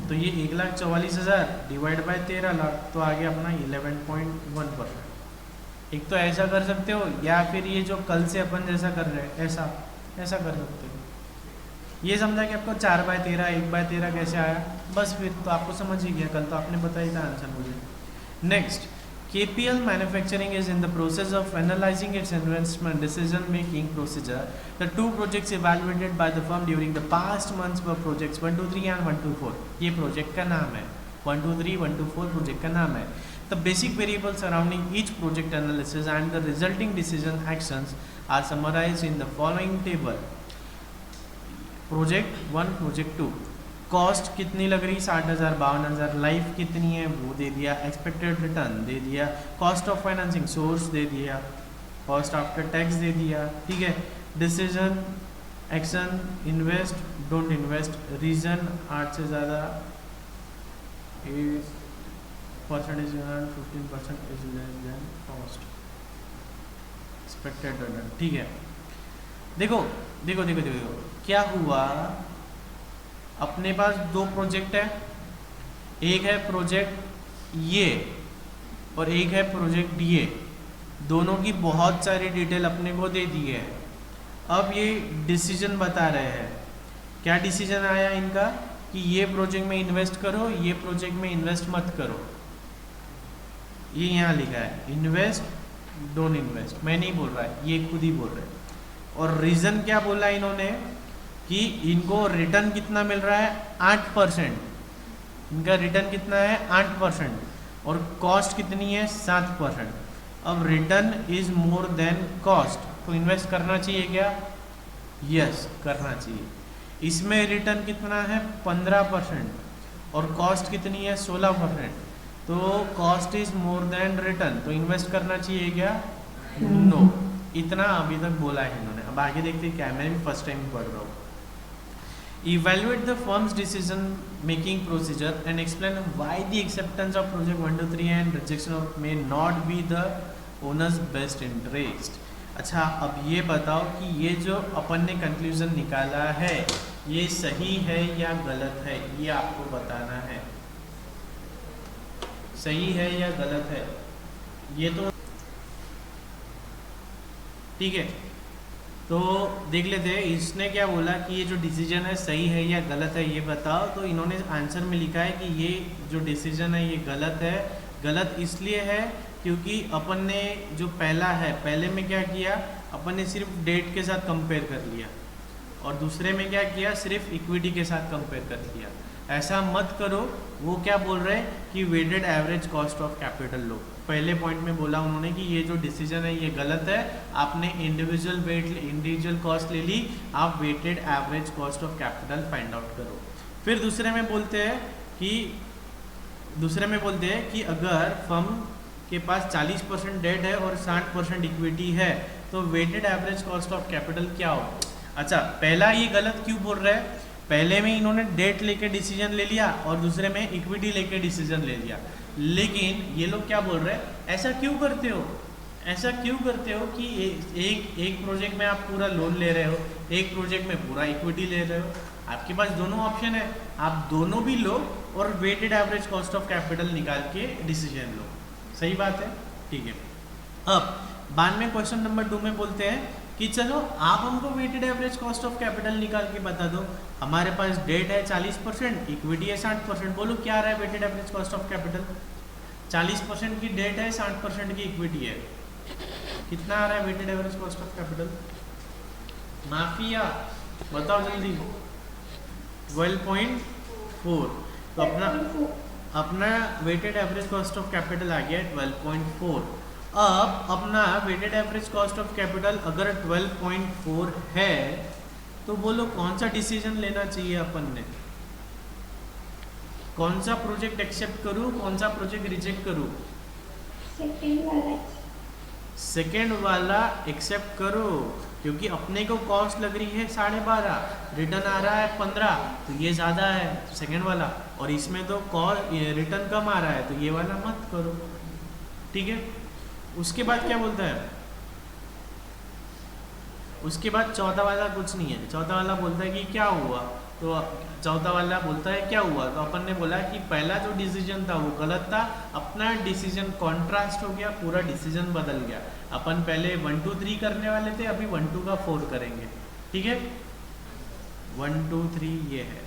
तो ये 1,44,000 डिवाइड बाय 13 लाख, तो आ गया अपना 11.1%। एक तो ऐसा कर सकते हो, या फिर ये जो कल से अपन जैसा कर रहे हैं ऐसा ऐसा कर सकते हो। ये समझा कि आपको 4/13 1/13 कैसे आया, बस फिर तो आपको समझ ही गया, कल तो आपने बताया था आंसर मुझे। Next, KPL Manufacturing is in the process of analyzing its investment decision making procedure. The 2 projects evaluated by the firm during the past months were projects 1, 2, 3 and 1, 2, 4. ये प्रोजेक्ट का नाम है, 1, 2, 3, 1, 2, 4 प्रोजेक्ट का नाम है। The basic variables surrounding each project analysis and the resulting decision actions are summarized in the following table. Project 1, project 2, cost कितनी लग रही, 60,000 52,000, लाइफ कितनी है वो दे दिया, एक्सपेक्टेड रिटर्न दे दिया, कॉस्ट ऑफ फाइनेंसिंग सोर्स दे दिया, कॉस्ट आफ्टर टैक्स दे दिया, ठीक है। Decision, action, invest, don't invest, reason 8 से ज़्यादा, percentage 15% is less than cost, expected return, ठीक है। देखो देखो देखो देखो क्या हुआ, अपने पास 2 प्रोजेक्ट है, एक है प्रोजेक्ट ये और एक है प्रोजेक्ट ये, दोनों की बहुत सारी डिटेल अपने को दे दी है। अब ये डिसीजन बता रहे हैं, क्या डिसीजन आया इनका कि ये प्रोजेक्ट में इन्वेस्ट करो, ये प्रोजेक्ट में इन्वेस्ट मत करो। ये यहाँ लिखा है इन्वेस्ट डोंट इन्वेस्ट, मैं नहीं बोल रहा है, ये खुद ही बोल रहे हैं। और रीज़न क्या बोला इन्होंने, कि इनको रिटर्न कितना मिल रहा है 8%, इनका रिटर्न कितना है 8% और कॉस्ट कितनी है 7%। अब return is more than cost तो इन्वेस्ट करना चाहिए क्या? यस करना चाहिए। इसमें रिटर्न कितना है 15% और कॉस्ट कितनी है 16%, तो cost is more than return तो इन्वेस्ट करना चाहिए क्या? नो। इतना अभी तक बोला है इन्होंने। अब आगे देखते हैं क्या है, मैं भी फर्स्ट टाइम पढ़ रहा हूँ। Evaluate the firm's decision making procedure and explain why the acceptance of project 1 to 3 and rejection of may not be the owner's best interest। अच्छा अब ये बताओ कि ये जो अपन ने कंक्लूजन निकाला है ये सही है या गलत है, ये आपको बताना है। सही है या गलत है ये तो ठीक है। तो देख लेते हैं इसने क्या बोला कि ये जो डिसीजन है सही है या गलत है ये बताओ। तो इन्होंने आंसर में लिखा है कि ये जो डिसीजन है ये गलत है। गलत इसलिए है क्योंकि अपन ने जो पहला है पहले में क्या किया, अपन ने सिर्फ डेट के साथ कंपेयर कर लिया और दूसरे में क्या किया सिर्फ इक्विटी के साथ कंपेयर कर लिया। ऐसा मत करो। वो क्या बोल रहे हैं कि weighted average cost of capital लो। पहले पॉइंट में बोला उन्होंने कि ये जो डिसीजन है ये गलत है, आपने इंडिविजुअल कॉस्ट ले ली, आप weighted average cost of capital find out करो। फिर दूसरे में बोलते हैं कि अगर फर्म के पास 40% डेट है और 60% इक्विटी है तो weighted average cost of capital क्या हो। अच्छा पहला ये गलत क्यों बोल रहा है, पहले में इन्होंने डेट लेके डिसीजन ले लिया और दूसरे में इक्विटी लेके डिसीजन ले लिया। लेकिन ये लोग क्या बोल रहे हैं, ऐसा क्यों करते हो, ऐसा क्यों करते हो कि एक प्रोजेक्ट में आप पूरा लोन ले रहे हो, एक प्रोजेक्ट में पूरा इक्विटी ले रहे हो। आपके पास दोनों ऑप्शन है, आप दोनों भी लो और weighted average cost of capital निकाल के डिसीजन लो। सही बात है, ठीक है। अब बाद में क्वेश्चन नंबर 2 में बोलते हैं कि चलो आप हमको weighted average cost of capital निकाल के बता दो। हमारे पास डेट है 40%, इक्विटी है 60%, बोलो क्या आ रहा है weighted average cost of capital. 40% की डेट है, 60% की इक्विटी है, कितना आ रहा है weighted average cost of capital? माफिया बताओ जल्दी। 12.4। तो अपना weighted average cost of capital आ गया 12.4। अब अपना weighted average cost of capital अगर 12.4 है तो बोलो कौन सा डिसीजन लेना चाहिए अपन ने, कौन सा प्रोजेक्ट एक्सेप्ट करूं, कौन सा प्रोजेक्ट रिजेक्ट करूं? सेकेंड वाला एक्सेप्ट करो, क्योंकि अपने को कॉस्ट लग रही है 12.5, रिटर्न आ रहा है 15, तो ये ज़्यादा है सेकेंड वाला, और इसमें तो रिटर्न कम आ रहा है तो ये वाला मत करो। ठीक है। उसके बाद क्या बोलता है, उसके बाद चौथा वाला कुछ नहीं है। चौथा वाला बोलता है कि क्या हुआ, तो चौथा वाला बोलता है क्या हुआ, तो अपन ने बोला कि पहला जो डिसीजन था वो गलत था, अपना डिसीजन कॉन्ट्रास्ट हो गया, पूरा डिसीजन बदल गया। अपन पहले 1 2 3 करने वाले थे, अभी 1 2 का 4 करेंगे। ठीक है, 1 2 3 ये है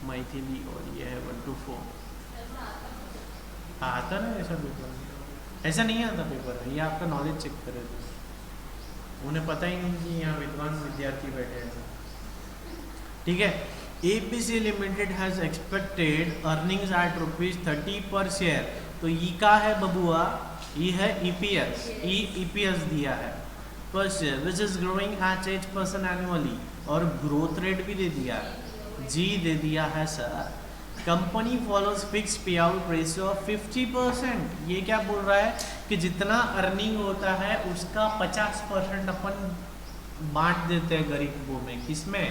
मैथिली और ये है 1 2 4। आता ना ऐसा पेपर, ऐसा नहीं आता पेपर में, ये आपका नॉलेज चेक करे तो उन्हें पता ही नहीं कि यहाँ विद्वान विद्यार्थी बैठे हैं। ठीक है। APC limited has expected earnings at ₹30 per share. तो ई का है बबुआ, ई है ईपीएस, ईपीएस दिया है पर share which is growing at 8% annually, और ग्रोथ रेट भी दे दिया, जी दे दिया है सर। कंपनी फॉलोज फिक्स पे आउट रेशियो ऑफ 50%। ये क्या बोल रहा है कि जितना अर्निंग होता है उसका 50% अपन बांट देते हैं गरीबों में। किसमें?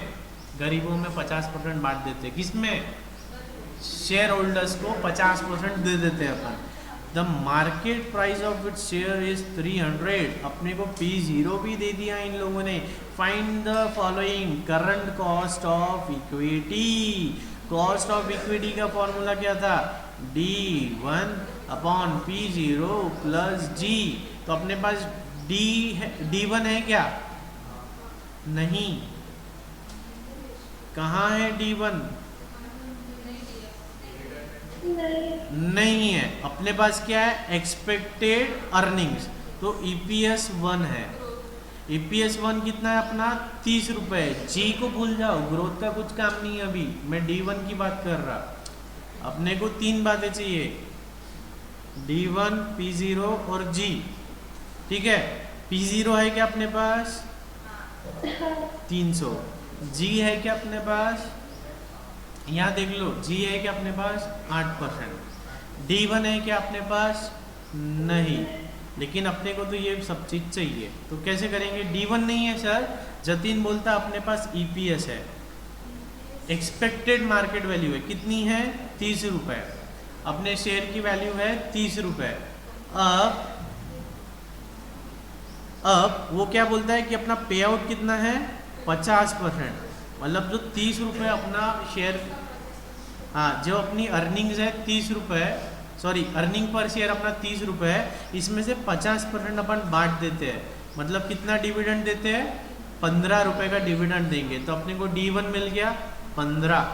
गरीबों में 50% बांट देते हैं। किसमें? शेयर होल्डर्स को 50% दे देते हैं अपन। The market price of its share is 300। अपने को P0 भी दे दिया इन लोगों ने। Find the following current cost of equity. Cost of equity का फॉर्मूला क्या था? D1 upon P0 plus G। तो अपने पास D1 है क्या? नहीं। कहाँ है D1? नहीं है। अपने पास क्या है? Expected earnings. तो EPS 1 है। EPS 1 कितना है अपना 30 रुपए। जी को भूल जाओ, ग्रोथ का कुछ काम नहीं है अभी, मैं D1 की बात कर रहा। अपने को तीन बातें चाहिए, D1, P0 और G। ठीक है, P0 है क्या अपने पास 300, G है क्या अपने पास, यहाँ देख लो, G है क्या अपने पास 8%, D1 है क्या अपने पास नहीं, लेकिन अपने को तो ये सब चीज चाहिए, तो कैसे करेंगे। D1 नहीं है सर, जतिन बोलता अपने पास EPS है, एक्सपेक्टेड मार्केट वैल्यू है, कितनी है 30 रुपए, अपने शेयर की वैल्यू है 30 रुपए। अब वो क्या बोलता है कि अपना पे आउट कितना है 50%, मतलब जो 30 रुपए अपना शेयर, हाँ जो अपनी अर्निंग्स है 30 रुपए, सॉरी अर्निंग पर शेयर अपना 30 रुपए है, इसमें से 50% अपन बांट देते हैं, मतलब कितना डिविडेंड देते हैं 15 रुपए का डिविडेंड देंगे, तो अपने को D1 मिल गया 15।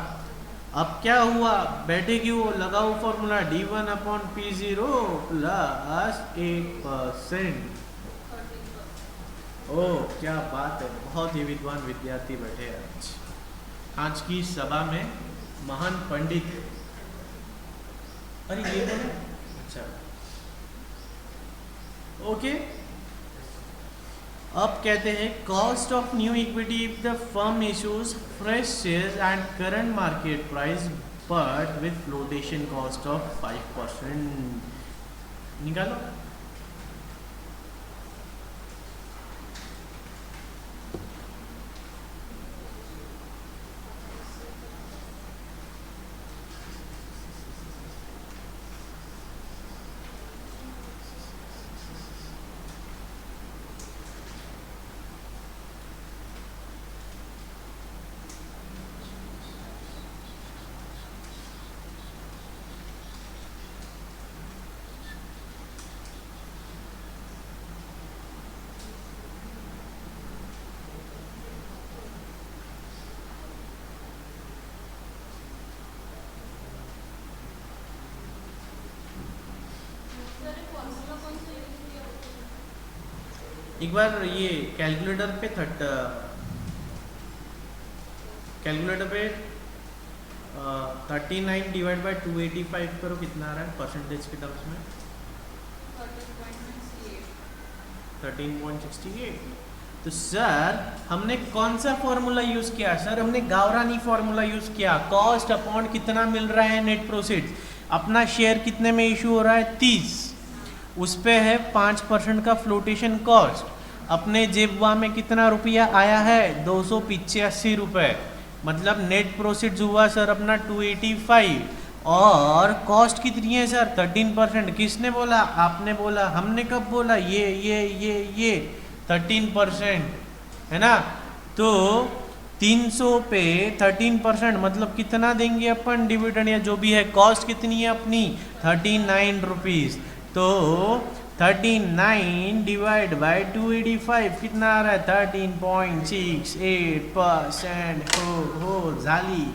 अब क्या हुआ, बैठे क्यों, लगाओ formula D1 upon P0 plus 8%। ओह क्या बात है, बहुत ही विद्वान विद्यार्थी बैठे हैं आज की सभा में, महान पंडित। अरे ये बोले अच्छा, ओके। अब कहते हैं cost of new equity if the firm issues fresh shares and current market price but with flotation cost of 5%। निकालो। एक बार ये कैलकुलेटर पे कैलकुलेटर पे 39 डिवाइड बाय 285 करो, कितना आ रहा है परसेंटेज के टर्म्स में 13.68। तो सर हमने कौन सा फॉर्मूला यूज किया, सर हमने गावरानी फॉर्मूला यूज किया, कॉस्ट अपॉन कितना मिल रहा है नेट प्रोसीड्स, अपना शेयर कितने में इशू हो रहा है 30, उस पे है 5% का फ्लोटेशन कॉस्ट, अपने जेबवा में कितना रुपया आया है 285 रुपए, मतलब नेट प्रोसीड्स हुआ सर अपना 285, और कॉस्ट कितनी है सर 13%। किसने बोला, आपने बोला, हमने कब बोला, ये 13% है ना, तो 300 पे 13% मतलब कितना देंगे अपन डिविडेंड या जो भी है, कॉस्ट कितनी है अपनी 39 रुपीज, तो 39 डिवाइड बाय 285 कितना आ रहा है 13.68%। हो झाली।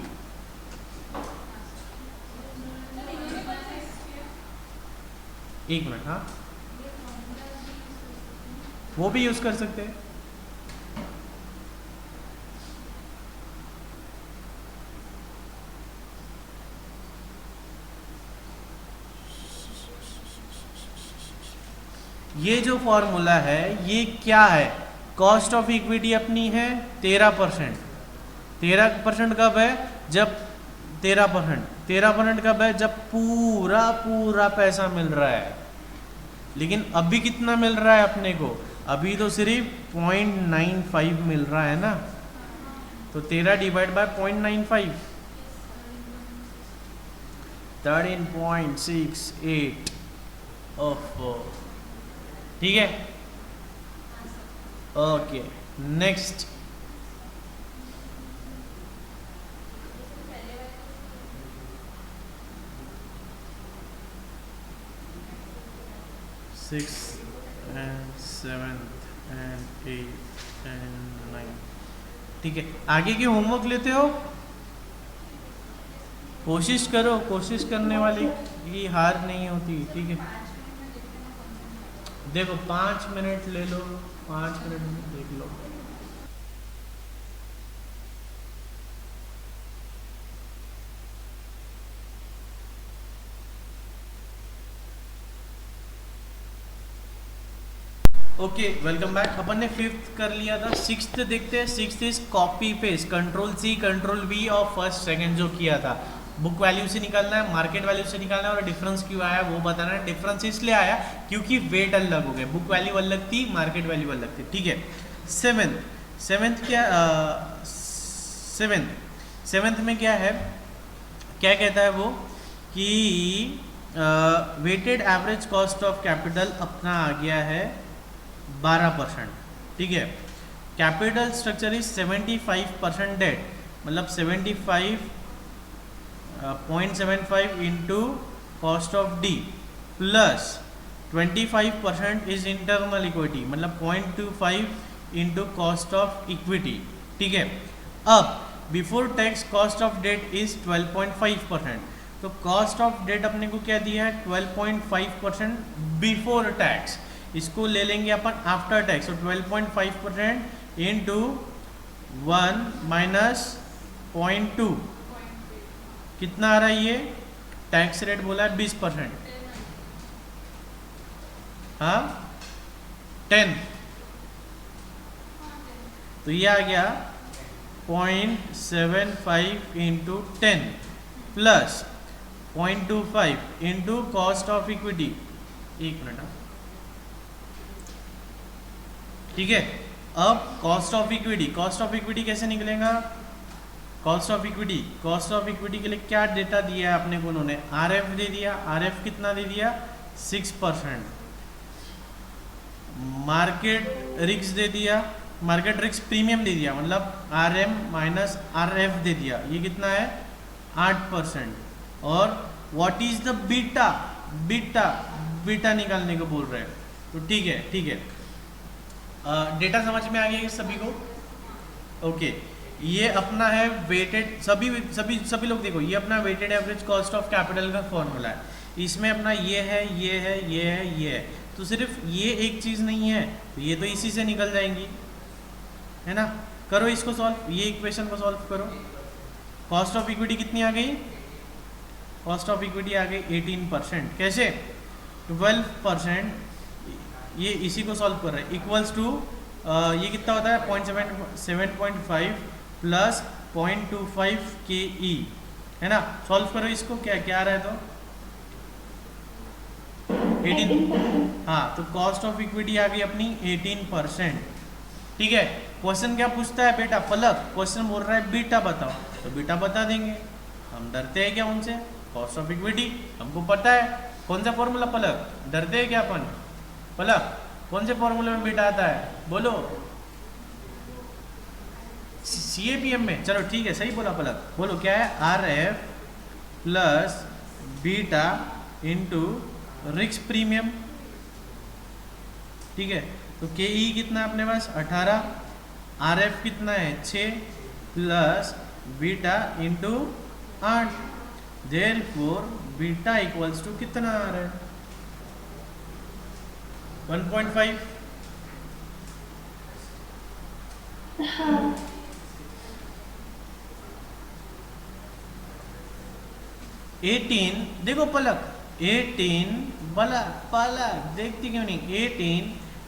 एक मिनट, हाँ वो भी यूज कर सकते हैं। ये जो फॉर्मूला है ये क्या है, कॉस्ट ऑफ इक्विटी अपनी है 13%, 13% कब है जब 13% कब है जब पूरा पैसा मिल रहा है, लेकिन अभी कितना मिल रहा है अपने को, अभी तो सिर्फ 0.95 मिल रहा है ना, तो 13 डिवाइड बाय 0.95 13.68 ऑफ, ठीक है। Okay next, sixth and seventh and eight and 9, ठीक है। आगे के होमवर्क लेते हो, कोशिश करो, कोशिश करने वाले की हार नहीं होती, ठीक है। देखो 5 मिनट ले लो, 5 मिनट में देख लो। Okay welcome back. अपन ने फिफ्थ कर लिया था, सिक्स्थ देखते हैं। Sixth is copy paste, control C control V और फर्स्ट सेकंड जो किया था। बुक वैल्यू से निकालना है, मार्केट वैल्यू से निकालना है, और डिफरेंस क्यों आया वो बताना है। डिफरेंस इसलिए आया क्योंकि वेट अलग हो गए, बुक वैल्यू अलग थी, मार्केट वैल्यू अलग थी। ठीक है। सेवेंथ क्या, सेवेंथ में क्या है, क्या कहता है वो कि weighted average cost of capital अपना आ गया है 12%। ठीक है। कैपिटल स्ट्रक्चर इज 75% डेट, मतलब 75.75 into cost of D plus 25% is internal equity, मतलब 0.25 इंटू कॉस्ट ऑफ इक्विटी। ठीक है। अब before tax cost of debt is 12.5%। तो कॉस्ट ऑफ डेट अपने को क्या दिया है, 12.5% बिफोर टैक्स। इसको ले लेंगे अपन आफ्टर टैक्स, तो 12.5% इंटू 1 माइनस 0.2 कितना आ रहा है ये, टैक्स रेट बोला है 20%, हाँ 10, तो ये आ गया 0.75 into 10 plus 0.25 into cost of equity. एक मिनट, ठीक है। अब कॉस्ट ऑफ इक्विटी कैसे निकलेगा, कॉस्ट ऑफ इक्विटी के लिए क्या डेटा दिया है अपने को, उन्होंने आरएफ दे दिया। आरएफ कितना दे दिया, 6%। मार्केट रिस्क दे दिया, मार्केट रिस्क प्रीमियम दे दिया, मतलब आरएम माइनस आरएफ दे दिया, ये कितना है 8%। और व्हाट इज द बीटा निकालने को बोल रहे हैं। तो ठीक है, डेटा समझ में आ गया ये सभी को। ओके, ये अपना है वेटेड, सभी लोग देखो, ये अपना weighted average cost of capital का फॉर्मूला है। इसमें अपना ये है, तो सिर्फ ये एक चीज़ नहीं है, तो ये तो इसी से निकल जाएंगी, है ना। करो इसको सॉल्व, ये इक्वेशन को सॉल्व करो। कॉस्ट ऑफ इक्विटी कितनी आ गई, कॉस्ट ऑफ इक्विटी आ गई 18%। कैसे, 12%, ये इसी को सॉल्व कर रहे हैं, इक्वल्स टू ये कितना होता है 7.5 प्लस 0.25 KE, है ना। सॉल्व करो इसको, क्या आ रहा है, तो 18, हाँ, तो कॉस्ट ऑफ इक्विटी आ गई अपनी 18%। ठीक है। क्वेश्चन क्या पूछता है बेटा, पलक क्वेश्चन बोल रहा है बीटा बताओ, तो बीटा बता देंगे, हम डरते हैं क्या उनसे। कॉस्ट ऑफ इक्विटी हमको पता है, कौन सा फॉर्मूला पलक, डरते हैं क्या अपन। पलक कौन से फॉर्मूले में बीटा आता है, बोलो। CAPM में, चलो ठीक है, सही बोला पलक, बोलो क्या है, RF plus beta into risk premium. ठीक है। तो KE कितना है अपने पास 18, RF कितना है 6 plus beta into 8, therefore beta equals to कितना आ रहा है 1.5। हाँ 18, देखो पलक 18 पलक देखती क्यों नहीं, 18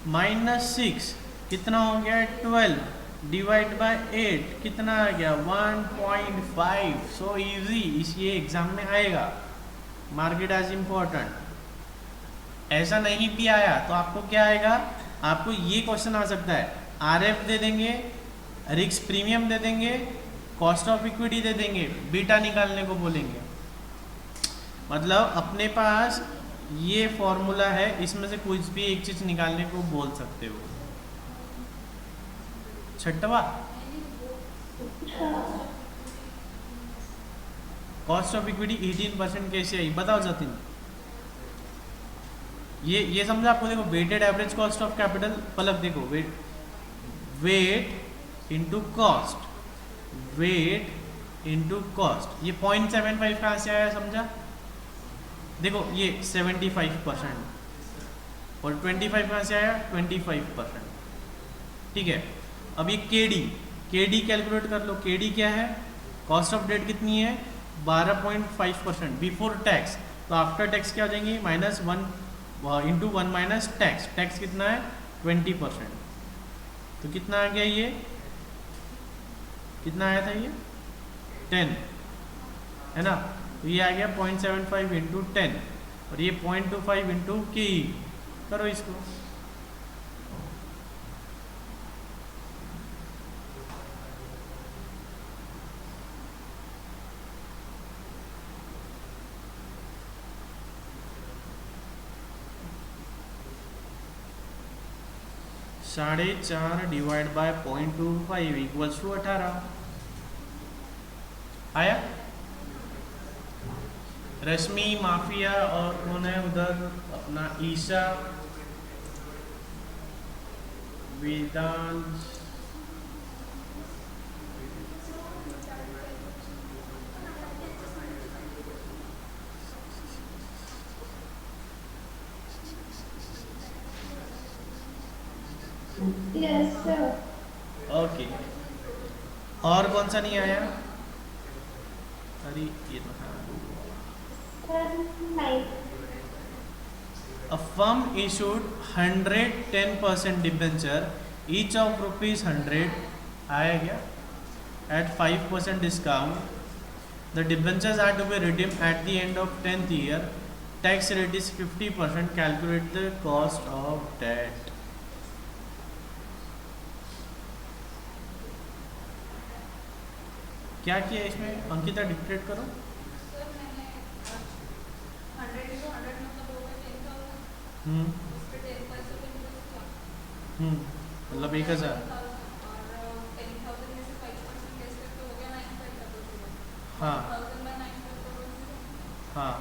माइनस 6 कितना हो गया 12 डिवाइड बाय 8 कितना आ गया 1.5। सो इजी, ये एग्जाम में आएगा, मार्केट एज इम्पोर्टेंट। ऐसा नहीं भी आया तो आपको क्या आएगा, आपको ये क्वेश्चन आ सकता है, RF दे देंगे, रिस्क प्रीमियम दे देंगे, कॉस्ट ऑफ इक्विटी दे देंगे, बीटा निकालने को बोलेंगे। मतलब अपने पास ये फॉर्मूला है, इसमें से कुछ भी एक चीज निकालने को बोल सकते हो। छठवा, कॉस्ट ऑफ इक्विटी 18% कैसे आई, बताओ जतिन। ये समझा आपको। देखो weighted average cost of capital, Palak देखो, वेट इंटू कॉस्ट, ये 0.75 कहाँ से आया समझा। देखो ये 75%, और 25 कहाँ से आया, 25%। ठीक है, अब ये के डी कैलकुलेट कर लो। के डी क्या है, कॉस्ट ऑफ डेट कितनी है, 12.5% बिफोर टैक्स। तो आफ्टर टैक्स क्या हो जाएंगी, -1 इंटू 1 माइनस टैक्स। टैक्स कितना है, 20%। तो कितना आ गया, ये कितना आया था, ये 10 है ना। तो ये आ गया 0.75 इंटू 10 और ये 0.25 इंटू के। करो इसको, ,4.5 डिवाइड बाय 0.25 इक्वल्स टू 18 आया। रश्मि, माफिया और कौन है उधर, अपना Isha, Vedansh, Yes, sir. Okay. और कौन सा नहीं आया, अरे ये तो हाँ। Nine. A firm issued 110% debenture each of ₹100 आया क्या, at 5% discount. The debentures are to be redeemed at the end of 10th year. Tax rate is 50%. Calculate the cost of debt. क्या किया इसमें, अंकिता डिक्टेट करो। मतलब 1000। हाँ हाँ,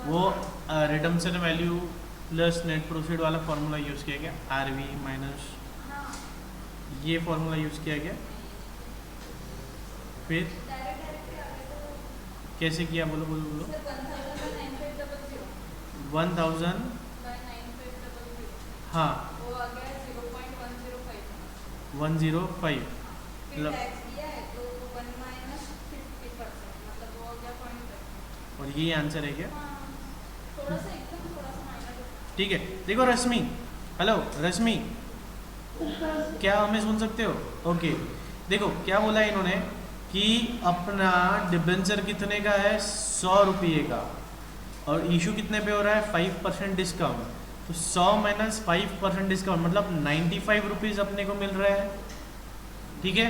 वो redemption value plus net profit वाला फॉर्मूला यूज़ किया गया, आरवी माइनस ये फॉर्मूला यूज़ किया गया। फिर कैसे किया, बोलो बोलो बोलो। 1000, हाँ 105, मतलब और ये आंसर है क्या, ठीक है। देखो रश्मि, हेलो रश्मि, क्या हमें सुन सकते हो, ओके। देखो क्या बोला इन्होंने कि अपना डिबेंचर कितने का है, 100 रुपये का, और इशू कितने पे हो रहा है, 5% डिस्काउंट। तो 100 माइनस 5% डिस्काउंट मतलब 95 रुपीज़ अपने को मिल रहा है, ठीक है।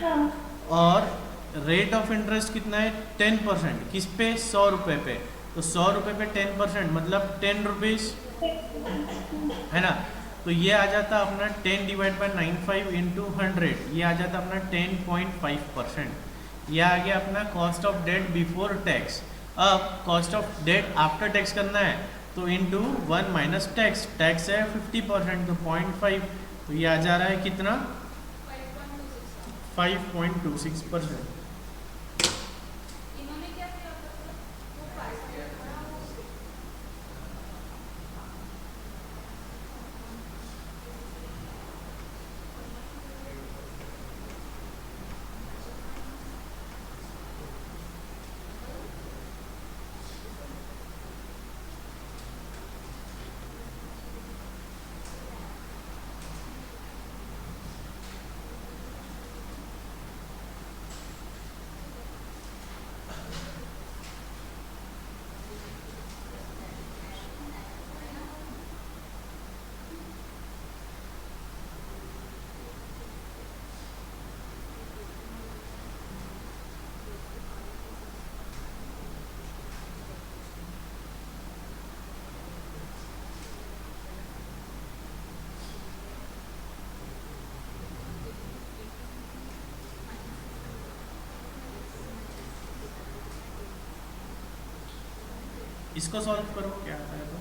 हाँ. और रेट ऑफ इंटरेस्ट कितना है, 10%। किस पे, 100 रुपये पे। तो 100 रुपये पे 10% मतलब 10 रुपीज़ है ना। तो ये आ जाता अपना 10 डिवाइड बाई 95 इंटू 100, ये आ जाता अपना 10.5%। ये आ गया अपना cost of debt before tax. अब cost of debt after tax करना है तो इंटू 1 माइनस टैक्स, टैक्स है 50% तो 0.5, तो ये आ जा रहा है कितना, 5.26%। इसको सॉल्व करो क्या आता है तो।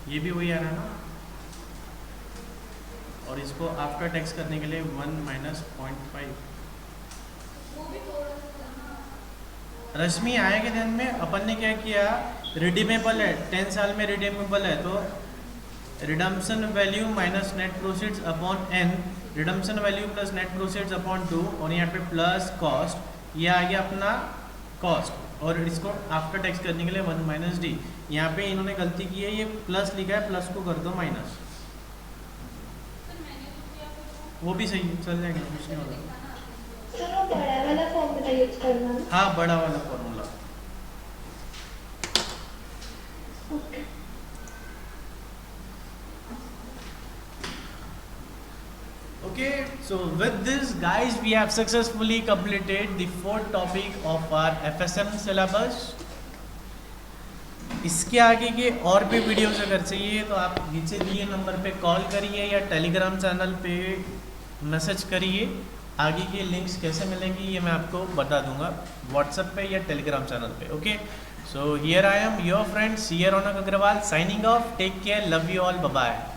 ये भी वही आ रहा है ना, और इसको आफ्टर टैक्स करने के लिए 1 माइनस 0.5। रश्मि आएगा ध्यान में, अपन ने क्या किया, रिडीमेबल है 10 साल में रिडीमेबल है, तो redemption value minus net proceeds upon n, redemption value plus net proceeds upon 2, और यहाँ पे प्लस कॉस्ट, ये आ गया अपना कॉस्ट, और इसको आफ्टर टैक्स करने के लिए 1 माइनस डी। यहाँ पे इन्होंने गलती की है, ये प्लस लिखा है, प्लस को कर दो माइनस, वो भी सही है, चल जाएगा, कुछ नहीं होगा। सर वो बड़ा वाला फॉर्मूला यूज करना है। हाँ, बड़ा वाला formula. Okay. Okay, so with this guys we have successfully completed the fourth topic of our FSM syllabus. इसके आगे के और भी वीडियोस अगर चाहिए तो आप नीचे दिए नंबर पे कॉल करिए या टेलीग्राम चैनल पे मैसेज करिए। आगे की लिंक्स कैसे मिलेंगी ये मैं आपको बता दूंगा व्हाट्सएप पे या टेलीग्राम चैनल पे। Okay, so here I am your friend CA Raunak Agrawal signing off. Take care, love you all, bye bye.